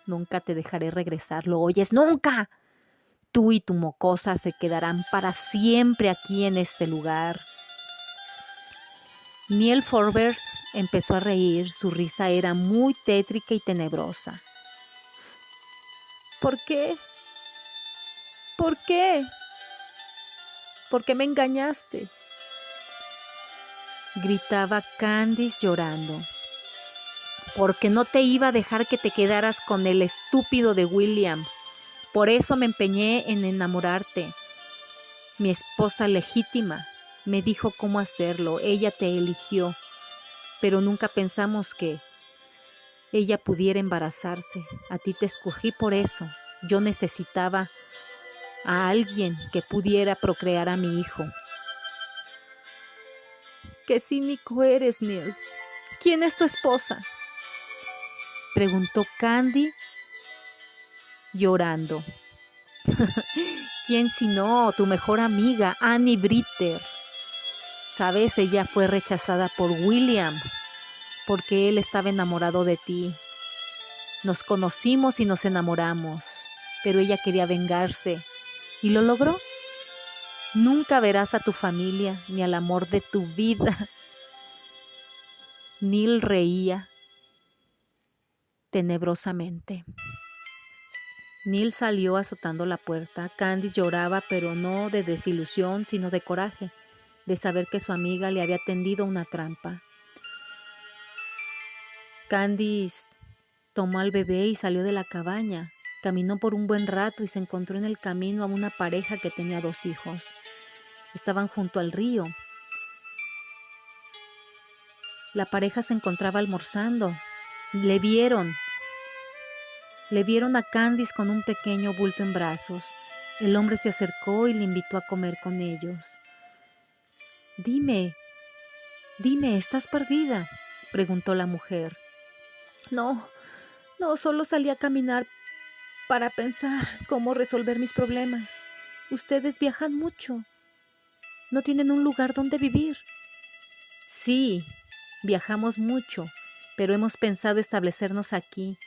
nunca te dejaré regresar, ¿lo oyes? ¡Nunca! Tú y tu mocosa se quedarán para siempre aquí en este lugar. Neil Forbes empezó a reír. Su risa era muy tétrica y tenebrosa. ¿Por qué? ¿Por qué? ¿Por qué me engañaste? Gritaba Candice llorando. Porque no te iba a dejar que te quedaras con el estúpido de William. Por eso me empeñé en enamorarte. Mi esposa legítima me dijo cómo hacerlo. Ella te eligió, pero nunca pensamos que ella pudiera embarazarse. A ti te escogí por eso. Yo necesitaba a alguien que pudiera procrear a mi hijo. ¡Qué cínico eres, Neil! ¿Quién es tu esposa? Preguntó Candy llorando. ¿Quién sino tu mejor amiga, Annie Britter? Sabes, ella fue rechazada por William porque él estaba enamorado de ti. Nos conocimos y nos enamoramos, pero ella quería vengarse. ¿Y lo logró? Nunca verás a tu familia ni al amor de tu vida. Neil reía tenebrosamente. Neil salió azotando la puerta. Candice lloraba, pero no de desilusión, sino de coraje, de saber que su amiga le había tendido una trampa. Candice tomó al bebé y salió de la cabaña. Caminó por un buen rato y se encontró en el camino a una pareja que tenía 2 hijos. Estaban junto al río. La pareja se encontraba almorzando. Le vieron a Candice con un pequeño bulto en brazos. El hombre se acercó y le invitó a comer con ellos. Dime, ¿estás perdida?, preguntó la mujer. No, solo salí a caminar para pensar cómo resolver mis problemas. Ustedes viajan mucho. ¿No tienen un lugar donde vivir? Sí, viajamos mucho, pero hemos pensado establecernos aquí.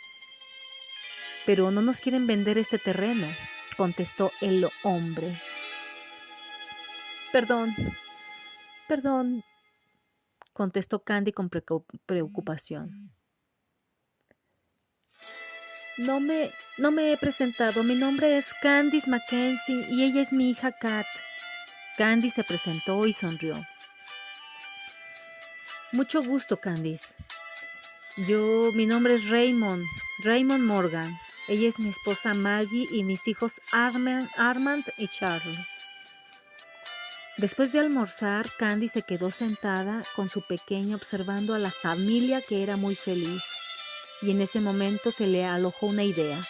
Pero no nos quieren vender este terreno, contestó el hombre. Perdón, contestó Candy con preocupación. No me he presentado. Mi nombre es Candice Mackenzie y ella es mi hija Kat. Candy se presentó y sonrió. Mucho gusto, Candice. Mi nombre es Raymond Morgan. Ella es mi esposa Maggie y mis hijos Armand y Charlie. Después de almorzar, Candy se quedó sentada con su pequeño observando a la familia que era muy feliz. Y en ese momento se le alojó una idea.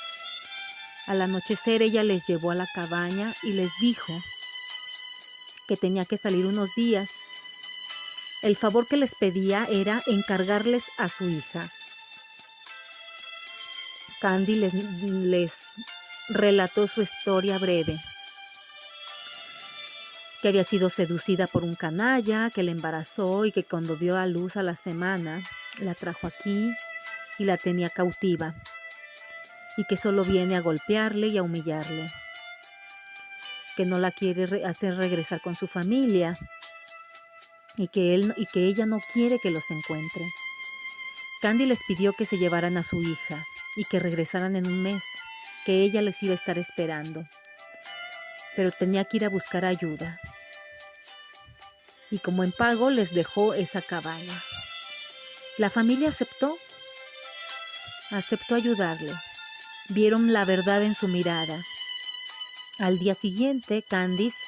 Al anochecer ella les llevó a la cabaña y les dijo que tenía que salir unos días. El favor que les pedía era encargarles a su hija. Candy les relató su historia breve, que había sido seducida por un canalla, que la embarazó y que cuando dio a luz a la semana, la trajo aquí y la tenía cautiva, y que solo viene a golpearle y a humillarle, que no la quiere hacer regresar con su familia, y que ella no quiere que los encuentre. Candy les pidió que se llevaran a su hija y que regresaran en un mes, que ella les iba a estar esperando, pero tenía que ir a buscar ayuda. Y como en pago les dejó esa cabaña. La familia aceptó ayudarle. Vieron la verdad en su mirada. Al día siguiente, Candice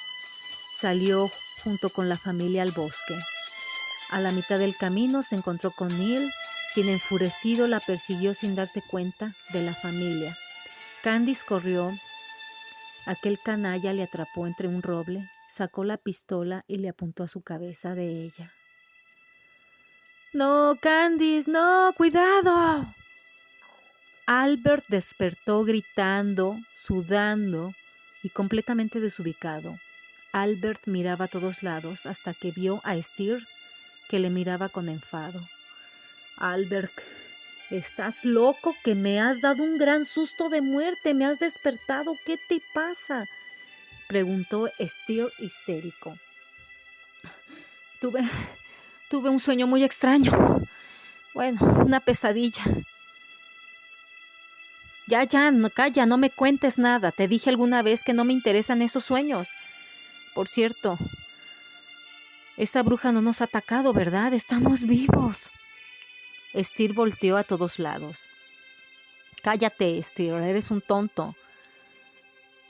salió junto con la familia al bosque. A la mitad del camino se encontró con Neil, quien enfurecido la persiguió sin darse cuenta de la familia. Candice corrió. Aquel canalla le atrapó entre un roble, sacó la pistola y le apuntó a su cabeza de ella. ¡No, Candice! ¡No! ¡Cuidado! Albert despertó gritando, sudando y completamente desubicado. Albert miraba a todos lados hasta que vio a Esther, que le miraba con enfado. Albert, ¿estás loco? Que me has dado un gran susto de muerte, me has despertado, ¿qué te pasa?, preguntó Esther histérico. Tuve un sueño muy extraño. Bueno, una pesadilla. Ya, no, calla, no me cuentes nada. Te dije alguna vez que no me interesan esos sueños. Por cierto, esa bruja no nos ha atacado, ¿verdad? Estamos vivos. Esther volteó a todos lados. Cállate, Esther, eres un tonto.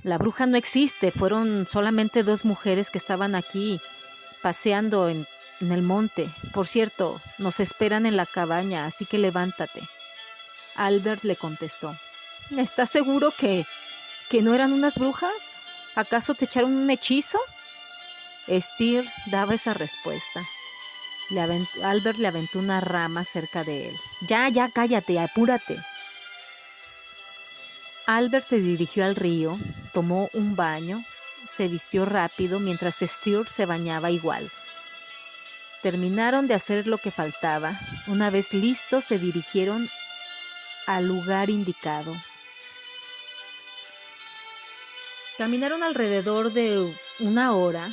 La bruja no existe, fueron solamente 2 mujeres que estaban aquí paseando en el monte. Por cierto, nos esperan en la cabaña, así que levántate. Albert le contestó. ¿Estás seguro que no eran unas brujas? ¿Acaso te echaron un hechizo? Esther daba esa respuesta. Albert le aventó una rama cerca de él. Ya, cállate, apúrate. Albert se dirigió al río, tomó un baño, se vistió rápido mientras Esther se bañaba igual. Terminaron de hacer lo que faltaba. Una vez listos, se dirigieron al lugar indicado. Caminaron alrededor de 1 hora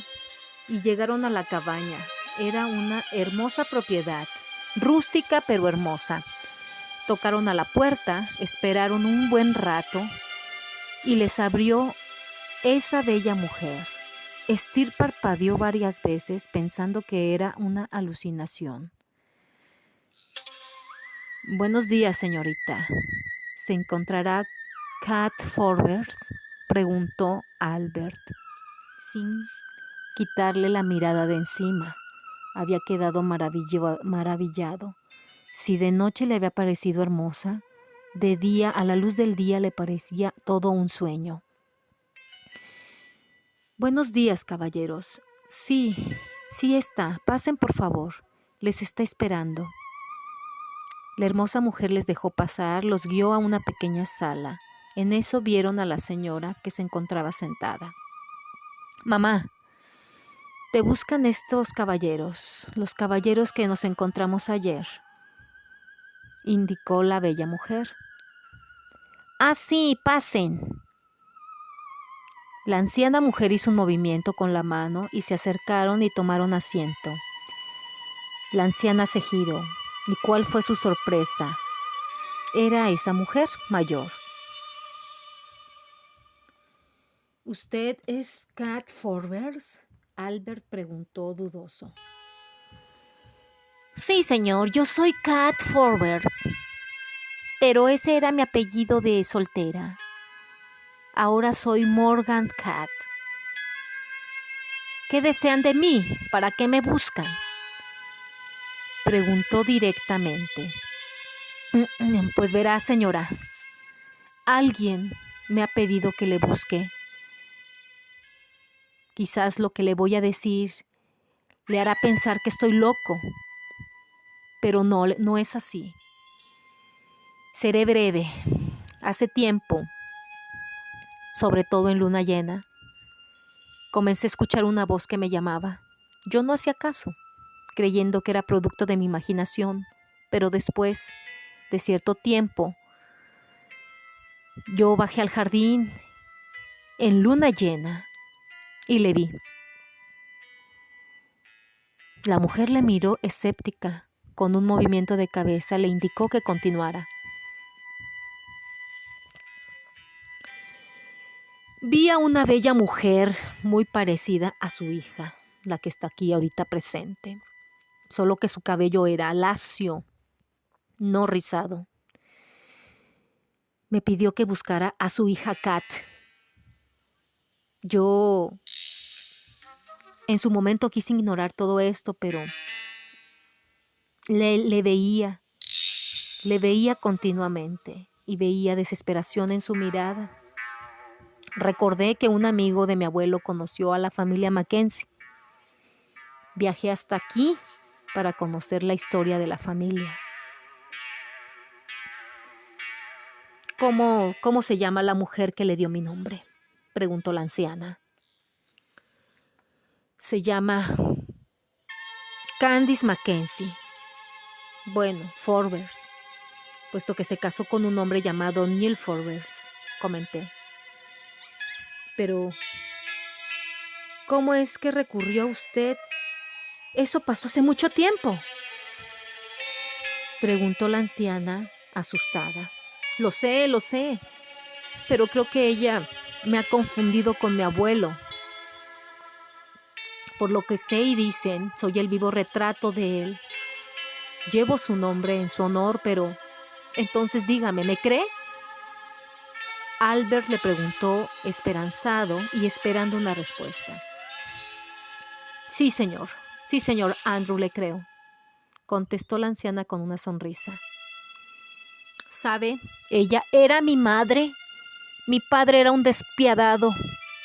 y llegaron a la cabaña. Era una hermosa propiedad, rústica pero hermosa. Tocaron a la puerta, esperaron un buen rato y les abrió esa bella mujer. Esther parpadeó varias veces pensando que era una alucinación. Buenos días, señorita. ¿Se encontrará Cat Forbes?, preguntó Albert, sin quitarle la mirada de encima. Había quedado maravillado. Si de noche le había parecido hermosa, de día, a la luz del día, le parecía todo un sueño. Buenos días, caballeros. Sí está. Pasen, por favor. Les está esperando. La hermosa mujer les dejó pasar, los guió a una pequeña sala. En eso vieron a la señora que se encontraba sentada. Mamá, te buscan estos caballeros, los caballeros que nos encontramos ayer, indicó la bella mujer. Ah, sí, pasen. La anciana mujer hizo un movimiento con la mano y se acercaron y tomaron asiento. La anciana se giró. ¿Y cuál fue su sorpresa? Era esa mujer mayor. ¿Usted es Cat Forbes?, Albert preguntó dudoso. Sí, señor, yo soy Cat Forbes, pero ese era mi apellido de soltera. Ahora soy Morgan Cat. ¿Qué desean de mí? ¿Para qué me buscan?, preguntó directamente. Pues verá, señora, alguien me ha pedido que le busque. Quizás lo que le voy a decir le hará pensar que estoy loco, pero no es así. Seré breve. Hace tiempo, sobre todo en luna llena, comencé a escuchar una voz que me llamaba. Yo no hacía caso, creyendo que era producto de mi imaginación, pero después de cierto tiempo, yo bajé al jardín en luna llena y le vi. La mujer le miró escéptica. Con un movimiento de cabeza le indicó que continuara. Vi a una bella mujer muy parecida a su hija, la que está aquí ahorita presente, solo que su cabello era lacio no rizado. Me pidió que buscara a su hija Kat. Yo en su momento quise ignorar todo esto, pero le veía continuamente y veía desesperación en su mirada. Recordé que un amigo de mi abuelo conoció a la familia Mackenzie. Viajé hasta aquí para conocer la historia de la familia. ¿Cómo se llama la mujer que le dio mi nombre?, preguntó la anciana. Se llama Candice Mackenzie. Bueno, Forbes, puesto que se casó con un hombre llamado Neil Forbes, comenté. Pero, ¿cómo es que recurrió a usted? Eso pasó hace mucho tiempo, preguntó la anciana, asustada. Lo sé, pero creo que ella me ha confundido con mi abuelo. Por lo que sé y dicen, soy el vivo retrato de él. Llevo su nombre en su honor, pero entonces dígame, ¿me cree? Albert le preguntó, esperanzado y esperando una respuesta. Sí, señor Andrew, le creo, contestó la anciana con una sonrisa. ¿Sabe? Ella era mi madre. Mi padre era un despiadado.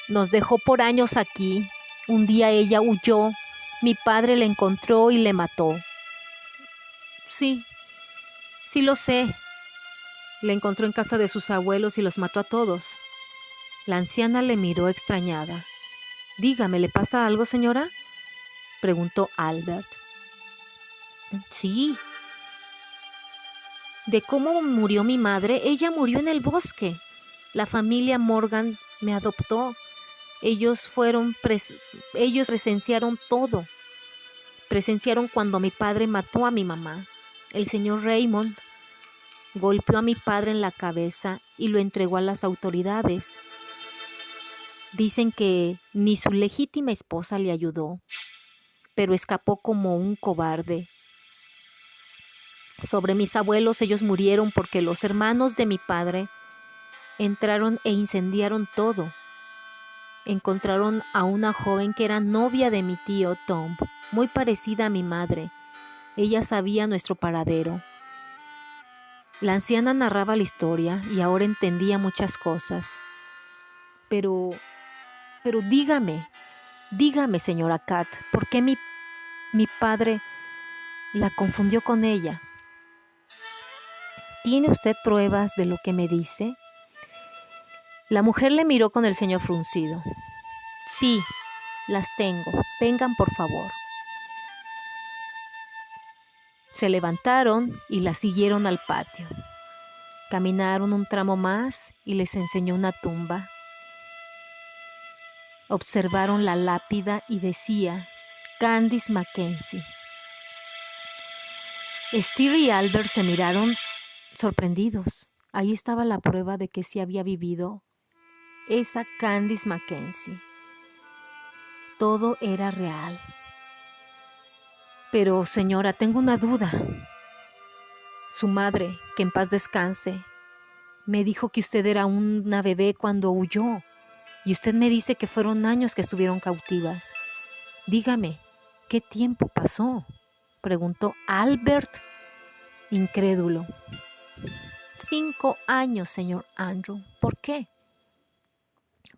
Nos dejó por años aquí. Un día ella huyó. Mi padre la encontró y le mató. Sí lo sé. La encontró en casa de sus abuelos y los mató a todos. La anciana le miró extrañada. Dígame, ¿le pasa algo, señora?, preguntó Albert. Sí. ¿De cómo murió mi madre? Ella murió en el bosque. La familia Morgan me adoptó. Ellos presenciaron todo. Presenciaron cuando mi padre mató a mi mamá. El señor Raymond golpeó a mi padre en la cabeza y lo entregó a las autoridades. Dicen que ni su legítima esposa le ayudó, pero escapó como un cobarde. Sobre mis abuelos, ellos murieron porque los hermanos de mi padre entraron e incendiaron todo. Encontraron a una joven que era novia de mi tío Tom, muy parecida a mi madre. Ella sabía nuestro paradero. La anciana narraba la historia y ahora entendía muchas cosas. Pero dígame, señora Kat, ¿por qué mi padre la confundió con ella? ¿Tiene usted pruebas de lo que me dice? La mujer le miró con el ceño fruncido. Sí, las tengo. Vengan, por favor. Se levantaron y la siguieron al patio. Caminaron un tramo más y les enseñó una tumba. Observaron la lápida y decía Candice Mackenzie. Steve y Albert se miraron sorprendidos. Ahí estaba la prueba de que sí había vivido esa Candice Mackenzie. Todo era real. Pero, señora, tengo una duda. Su madre, que en paz descanse, me dijo que usted era una bebé cuando huyó. Y usted me dice que fueron años que estuvieron cautivas. Dígame, ¿qué tiempo pasó?, preguntó Albert, incrédulo. 5 años, señor Andrew. ¿Por qué?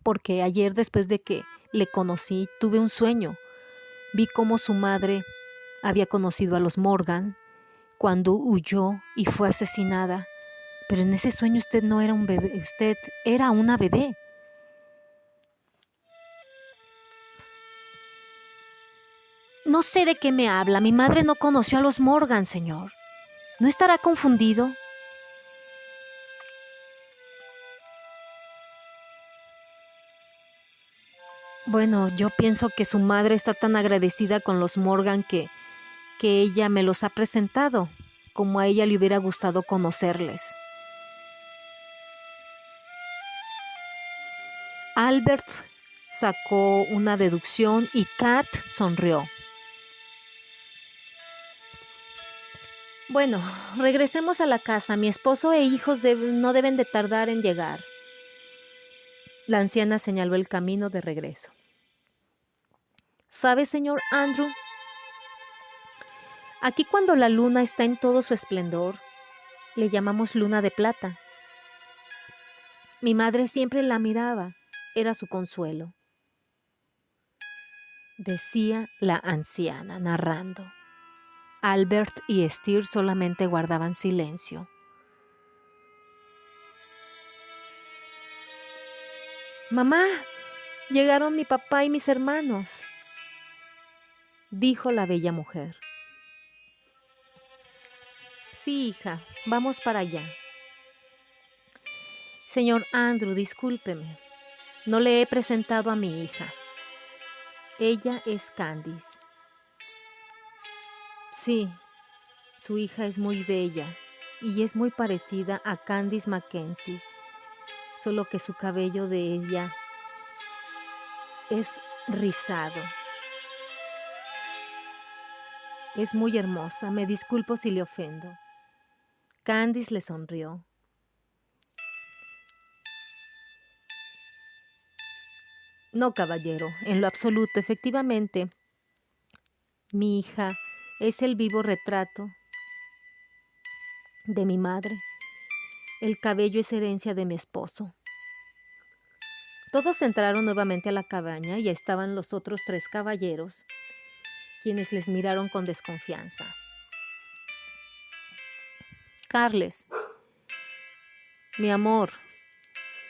Porque ayer, después de que le conocí, tuve un sueño. Vi cómo su madre había conocido a los Morgan cuando huyó y fue asesinada. Pero en ese sueño usted no era un bebé, usted era una bebé. No sé de qué me habla. Mi madre no conoció a los Morgan, señor. ¿No estará confundido? Bueno, yo pienso que su madre está tan agradecida con los Morgan que ella me los ha presentado, como a ella le hubiera gustado conocerles. Albert sacó una deducción y Kat sonrió. Bueno, regresemos a la casa. Mi esposo e hijos no deben de tardar en llegar. La anciana señaló el camino de regreso. ¿Sabe, señor Andrew? Aquí cuando la luna está en todo su esplendor, le llamamos luna de plata. Mi madre siempre la miraba, era su consuelo. Decía la anciana, narrando. Albert y Esther solamente guardaban silencio. Mamá, llegaron mi papá y mis hermanos, dijo la bella mujer. Sí, hija, vamos para allá. Señor Andrew, discúlpeme, no le he presentado a mi hija. Ella es Candice. Sí, su hija es muy bella y es muy parecida a Candice Mackenzie, solo que su cabello de ella es rizado. Es muy hermosa, me disculpo si le ofendo. Candice le sonrió. No, caballero, en lo absoluto, efectivamente. Mi hija es el vivo retrato de mi madre. El cabello es herencia de mi esposo. Todos entraron nuevamente a la cabaña y estaban los otros 3 caballeros, quienes les miraron con desconfianza. Carles, mi amor,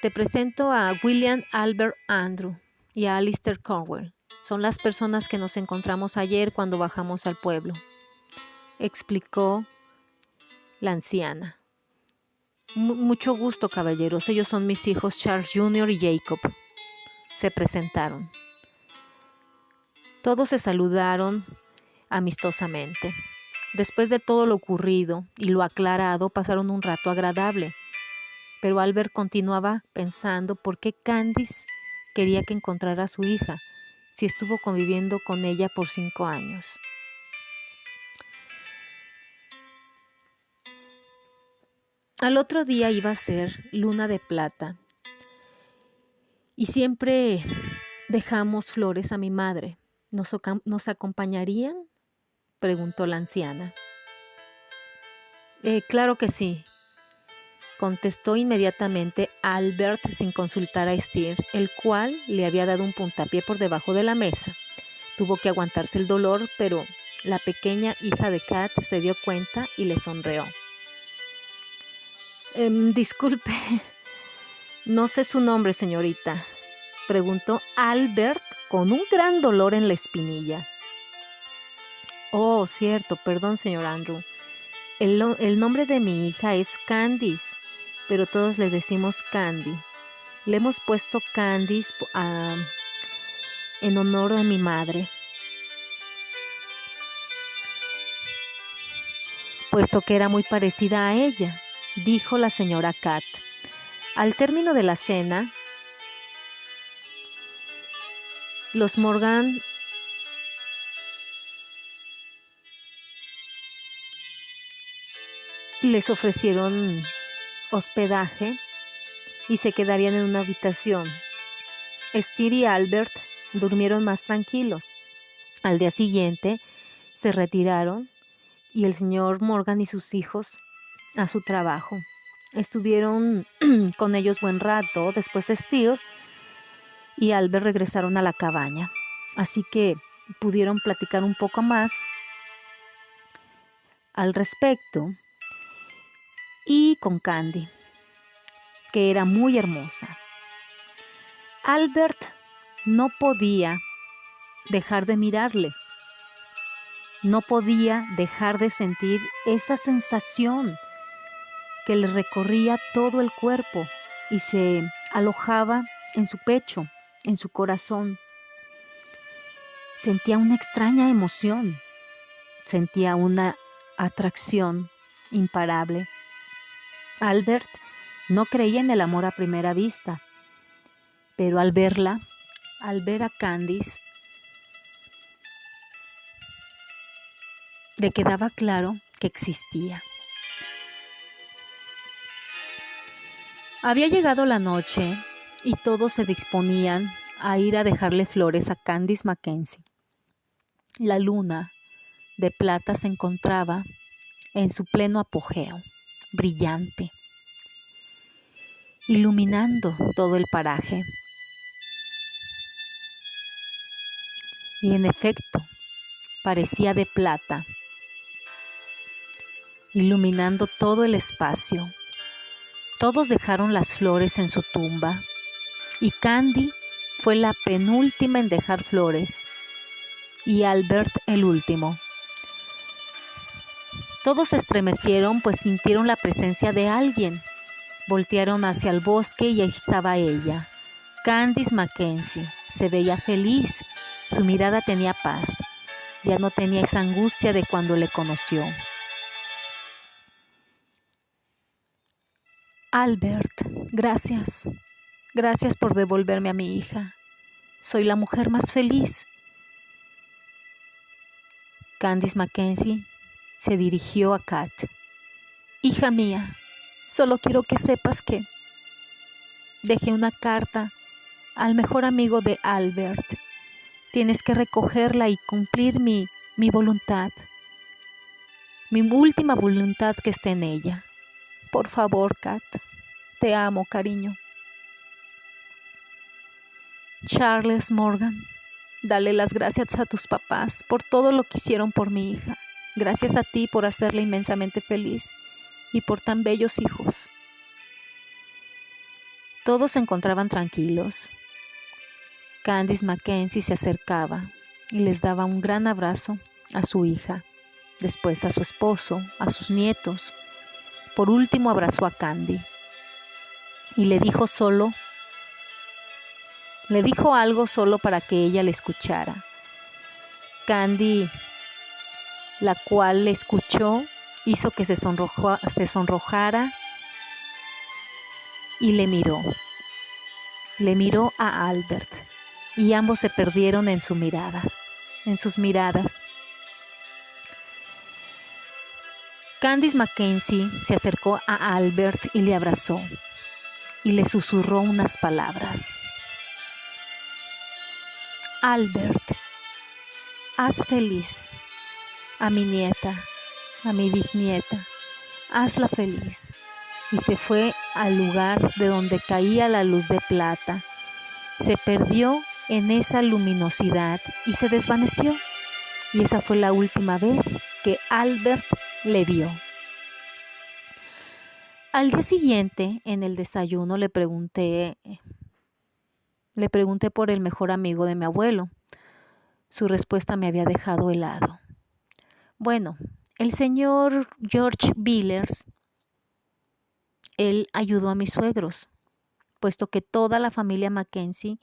te presento a William Albert Andrew y a Alistair Cornwell. Son las personas que nos encontramos ayer cuando bajamos al pueblo, explicó la anciana. Mucho gusto, caballeros. Ellos son mis hijos Charles Jr. y Jacob. Se presentaron. Todos se saludaron amistosamente. Después de todo lo ocurrido y lo aclarado, pasaron un rato agradable. Pero Albert continuaba pensando por qué Candice quería que encontrara a su hija, si estuvo conviviendo con ella por 5 años. Al otro día iba a ser luna de plata y siempre dejamos flores a mi madre. ¿Nos acompañarían?, preguntó la anciana. Claro que sí, contestó inmediatamente Albert sin consultar a Esther, el cual le había dado un puntapié por debajo de la mesa. Tuvo que aguantarse el dolor, pero la pequeña hija de Kat se dio cuenta y le sonrió. Disculpe, no sé su nombre, señorita, preguntó Albert con un gran dolor en la espinilla. Oh, cierto, perdón, señor Andrew. El nombre de mi hija es Candice, pero todos le decimos Candy. Le hemos puesto Candice en honor a mi madre, puesto que era muy parecida a ella, dijo la señora Kat. Al término de la cena, los Morgan les ofrecieron hospedaje y se quedarían en una habitación. Esther y Albert durmieron más tranquilos. Al día siguiente se retiraron y el señor Morgan y sus hijos a su trabajo. Estuvieron con ellos buen rato. Después Esther y Albert regresaron a la cabaña, así que pudieron platicar un poco más al respecto, y con Candy, que era muy hermosa. Albert no podía dejar de mirarle, no podía dejar de sentir esa sensación que le recorría todo el cuerpo y se alojaba en su pecho, en su corazón. Sentía una extraña emoción, sentía una atracción imparable. Albert no creía en el amor a primera vista, pero al verla, al ver a Candice, le quedaba claro que existía. Había llegado la noche y todos se disponían a ir a dejarle flores a Candice Mackenzie. La luna de plata se encontraba en su pleno apogeo, brillante, iluminando todo el paraje. Y en efecto, parecía de plata, iluminando todo el espacio. Todos dejaron las flores en su tumba y Candy fue la penúltima en dejar flores y Albert el último. Todos se estremecieron pues sintieron la presencia de alguien. Voltearon hacia el bosque y ahí estaba ella, Candice Mackenzie. Se veía feliz, su mirada tenía paz, ya no tenía esa angustia de cuando le conoció. Albert, gracias. Gracias por devolverme a mi hija. Soy la mujer más feliz. Candice Mackenzie se dirigió a Kat. Hija mía, solo quiero que sepas que dejé una carta al mejor amigo de Albert. Tienes que recogerla y cumplir mi voluntad. Mi última voluntad que esté en ella. Por favor, Kat. Te amo, cariño. Charles Morgan, dale las gracias a tus papás por todo lo que hicieron por mi hija. Gracias a ti por hacerla inmensamente feliz y por tan bellos hijos. Todos se encontraban tranquilos. Candice Mackenzie se acercaba y les daba un gran abrazo a su hija, después a su esposo, a sus nietos. Por último abrazó a Candy y le dijo algo solo para que ella le escuchara. Candy, la cual le escuchó, hizo que se sonrojara y le miró. Le miró a Albert y ambos se perdieron en sus miradas. Candice Mackenzie se acercó a Albert y le abrazó y le susurró unas palabras. Albert, haz feliz a mi nieta, a mi bisnieta, hazla feliz. Y se fue al lugar de donde caía la luz de plata. Se perdió en esa luminosidad y se desvaneció. Y esa fue la última vez que Albert le vio. Al día siguiente, en el desayuno, le pregunté por el mejor amigo de mi abuelo. Su respuesta me había dejado helado. Bueno, el señor George Billers, él ayudó a mis suegros, puesto que toda la familia Mackenzie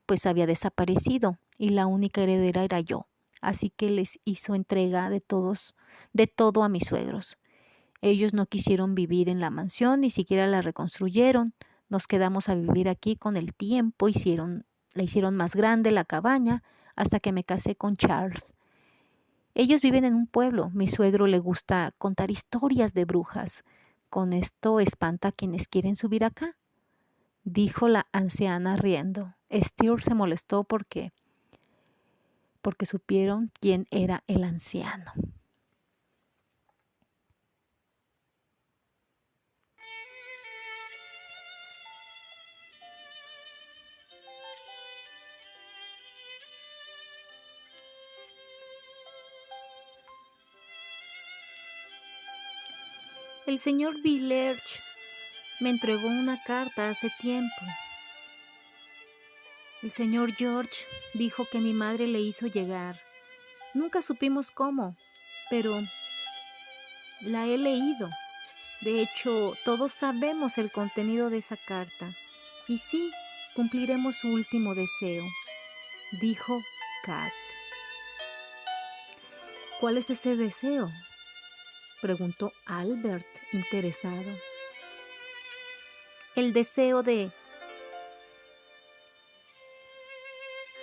pues había desaparecido y la única heredera era yo. Así que les hizo entrega de todo a mis suegros. Ellos no quisieron vivir en la mansión, ni siquiera la reconstruyeron. Nos quedamos a vivir aquí con el tiempo, la hicieron más grande la cabaña hasta que me casé con Charles. Ellos viven en un pueblo. Mi suegro le gusta contar historias de brujas. Con esto espanta a quienes quieren subir acá, dijo la anciana riendo. Stuart se molestó porque supieron quién era el anciano. El señor Billers me entregó una carta hace tiempo. El señor George dijo que mi madre le hizo llegar. Nunca supimos cómo, pero la he leído. De hecho, todos sabemos el contenido de esa carta. Y sí, cumpliremos su último deseo, dijo Kat. ¿Cuál es ese deseo?, preguntó Albert, interesado. El deseo de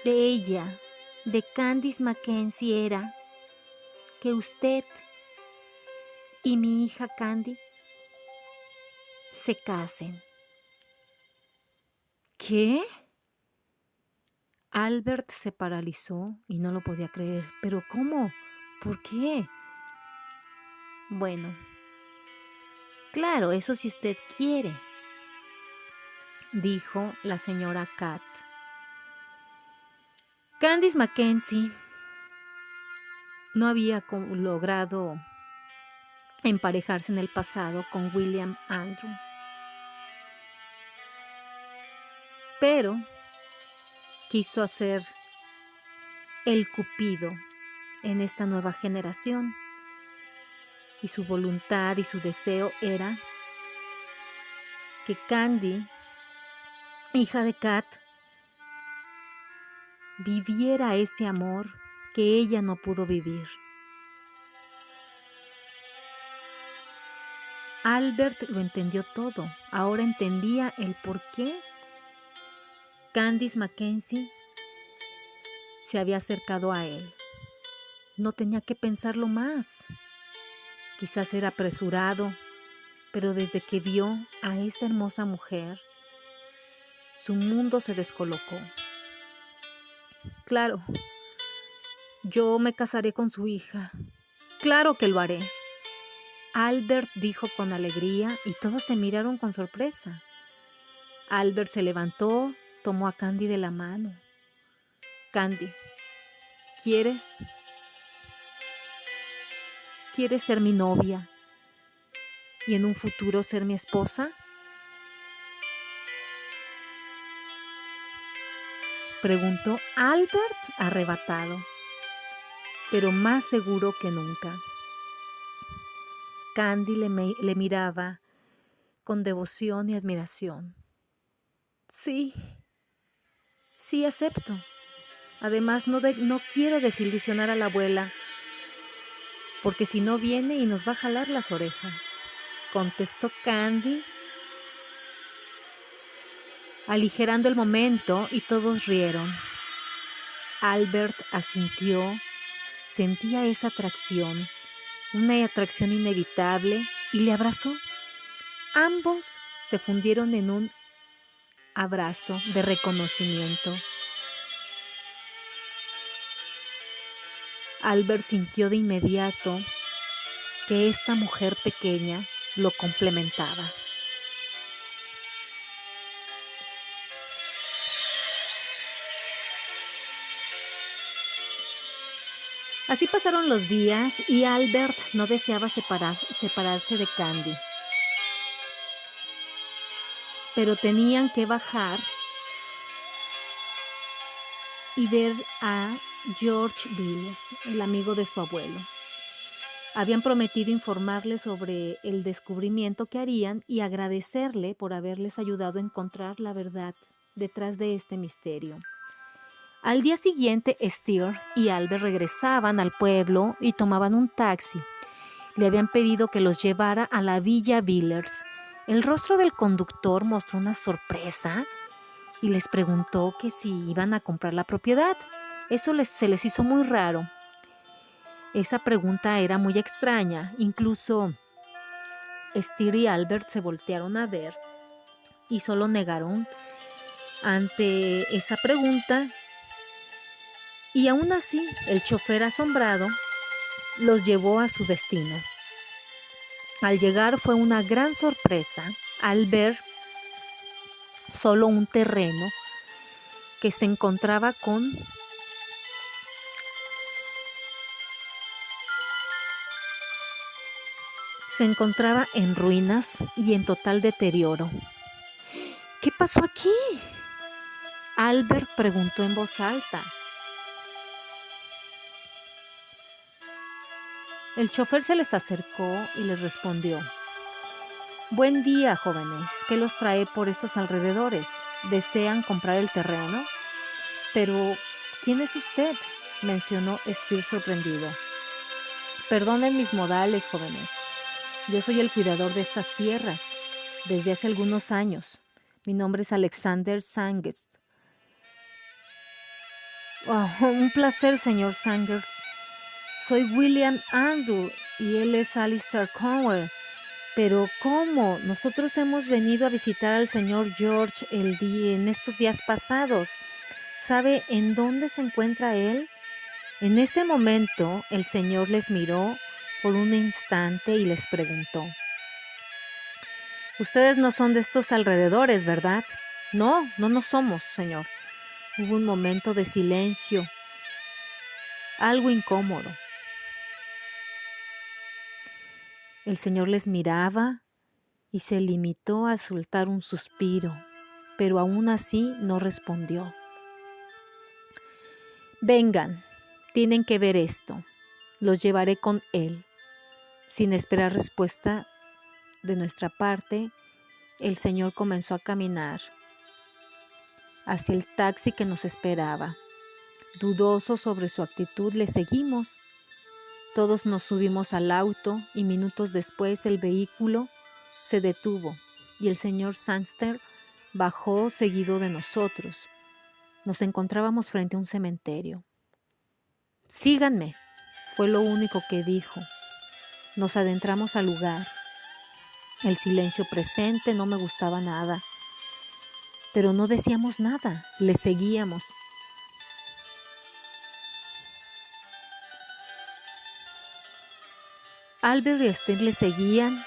ella, de Candice Mackenzie, era que usted y mi hija Candy se casen. ¿Qué? Albert se paralizó y no lo podía creer. ¿Pero cómo? ¿Por qué? Bueno, claro, eso si usted quiere, dijo la señora Cat. Candice Mackenzie no había logrado emparejarse en el pasado con William Andrew, pero quiso hacer el cupido en esta nueva generación y su voluntad y su deseo era que Candy, hija de Cat, viviera ese amor que ella no pudo vivir. Albert lo entendió todo. Ahora entendía el por qué Candice Mackenzie se había acercado a él. No tenía que pensarlo más. Quizás era apresurado, pero desde que vio a esa hermosa mujer, su mundo se descolocó. Claro, yo me casaré con su hija. Claro que lo haré. Albert dijo con alegría y todos se miraron con sorpresa. Albert se levantó, tomó a Candy de la mano. Candy, ¿quieres ser mi novia y en un futuro ser mi esposa? Preguntó Albert arrebatado, pero más seguro que nunca. Candy le miraba con devoción y admiración. Sí, acepto. Además, no quiero desilusionar a la abuela, porque si no viene y nos va a jalar las orejas, contestó Candy, aligerando el momento, y todos rieron. Albert asintió, sentía esa atracción, una atracción inevitable, y le abrazó. Ambos se fundieron en un abrazo de reconocimiento. Albert sintió de inmediato que esta mujer pequeña lo complementaba. Así pasaron los días y Albert no deseaba separarse de Candy. Pero tenían que bajar y ver a George Villiers, el amigo de su abuelo. Habían prometido informarle sobre el descubrimiento que harían y agradecerle por haberles ayudado a encontrar la verdad detrás de este misterio. Al día siguiente, Steer y Albert regresaban al pueblo y tomaban un taxi. Le habían pedido que los llevara a la Villa Villiers. El rostro del conductor mostró una sorpresa y les preguntó que si iban a comprar la propiedad. Eso se les hizo muy raro. Esa pregunta era muy extraña. Incluso Steer y Albert se voltearon a ver y solo negaron ante esa pregunta. Y aún así, el chofer asombrado los llevó a su destino. Al llegar fue una gran sorpresa al ver solo un terreno que se encontraba en ruinas y en total deterioro. ¿Qué pasó aquí? Albert preguntó en voz alta. El chofer se les acercó y les respondió: Buen día, jóvenes. ¿Qué los trae por estos alrededores? ¿Desean comprar el terreno? Pero, ¿quién es usted?, mencionó Steer sorprendido. Perdonen mis modales, jóvenes. Yo soy el cuidador de estas tierras desde hace algunos años. Mi nombre es Alexander Sangers. Oh, un placer, señor Sangers. Soy William Andrew y él es Alistair Cromwell. Pero ¿cómo? Nosotros hemos venido a visitar al señor George en estos días pasados. ¿Sabe en dónde se encuentra él? En ese momento el señor les miró por un instante y les preguntó: ustedes no son de estos alrededores, ¿verdad? No, no somos, señor. Hubo un momento de silencio, algo incómodo. El señor les miraba y se limitó a soltar un suspiro, pero aún así no respondió. Vengan, tienen que ver esto. Los llevaré con él. Sin esperar respuesta de nuestra parte, el señor comenzó a caminar hacia el taxi que nos esperaba. Dudoso sobre su actitud, le seguimos. Todos nos subimos al auto y minutos después el vehículo se detuvo y el señor Sangster bajó seguido de nosotros. Nos encontrábamos frente a un cementerio. Síganme, fue lo único que dijo. Nos adentramos al lugar. El silencio presente no me gustaba nada, pero no decíamos nada, le seguíamos. Albert y Esther le seguían.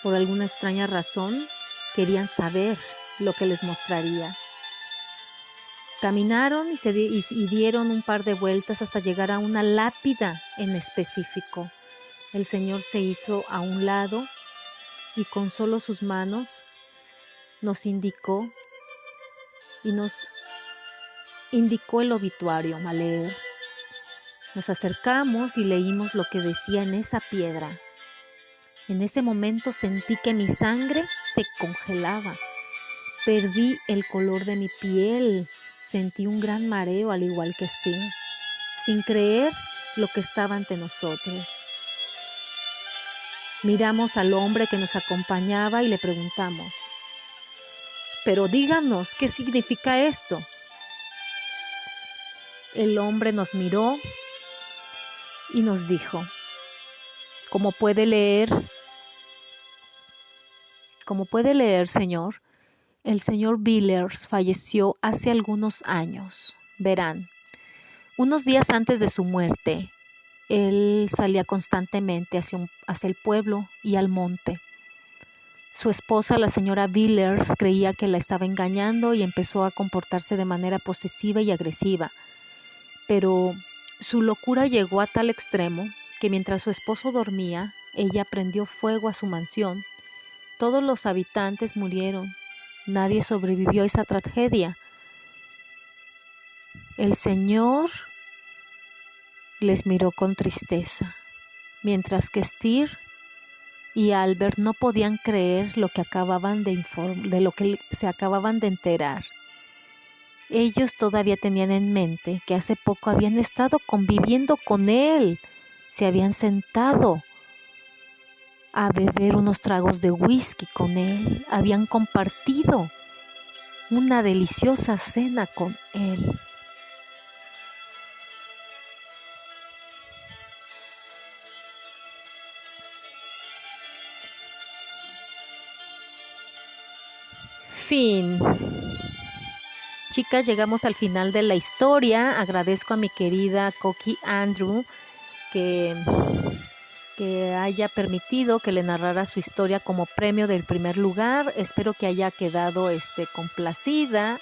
Por alguna extraña razón, querían saber lo que les mostraría. Caminaron y dieron un par de vueltas hasta llegar a una lápida en específico. El señor se hizo a un lado y con solo sus manos nos indicó el obituario a leer. Nos acercamos y leímos lo que decía en esa piedra. En ese momento sentí que mi sangre se congelaba. Perdí el color de mi piel. Sentí un gran mareo al igual que Steve, sin creer lo que estaba ante nosotros. Miramos al hombre que nos acompañaba y le preguntamos: pero díganos, ¿qué significa esto? El hombre nos miró y nos dijo: Como puede leer, señor, el señor Villers falleció hace algunos años. Verán, unos días antes de su muerte, él salía constantemente hacia el pueblo y al monte. Su esposa, la señora Villers, creía que la estaba engañando y empezó a comportarse de manera posesiva y agresiva. Pero su locura llegó a tal extremo que mientras su esposo dormía, ella prendió fuego a su mansión. Todos los habitantes murieron. Nadie sobrevivió a esa tragedia. El Señor les miró con tristeza, mientras que Steve y Albert no podían creer lo que de lo que se acababan de enterar. Ellos todavía tenían en mente que hace poco habían estado conviviendo con él. Se habían sentado a beber unos tragos de whisky con él. Habían compartido una deliciosa cena con él. Fin. Chicas, llegamos al final de la historia. Agradezco a mi querida Coqui Andrew que haya permitido que le narrara su historia como premio del primer lugar. Espero que haya quedado complacida.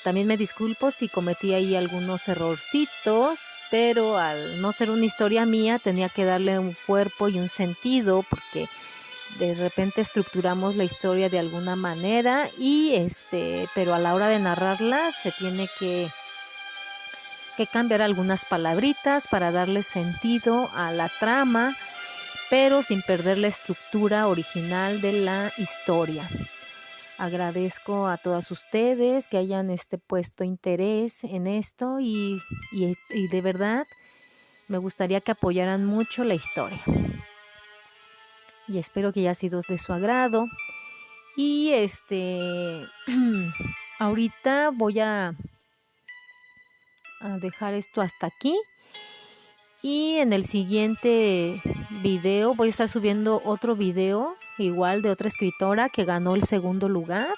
También me disculpo si cometí ahí algunos errorcitos, pero al no ser una historia mía tenía que darle un cuerpo y un sentido, porque de repente estructuramos la historia de alguna manera y pero a la hora de narrarla se tiene que cambiar algunas palabritas para darle sentido a la trama, pero sin perder la estructura original de la historia. Agradezco a todas ustedes que hayan puesto interés en esto y de verdad me gustaría que apoyaran mucho la historia. Y espero que haya sido de su agrado. Y ahorita voy a dejar esto hasta aquí. Y en el siguiente video voy a estar subiendo otro video igual de otra escritora que ganó el segundo lugar.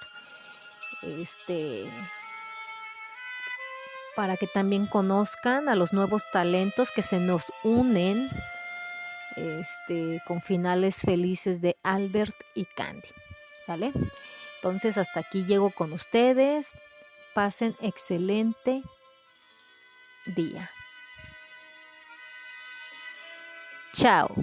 Para que también conozcan a los nuevos talentos que se nos unen con finales felices de Albert y Candy. ¿Sale? Entonces hasta aquí llego con ustedes. Pasen excelente día. Chao.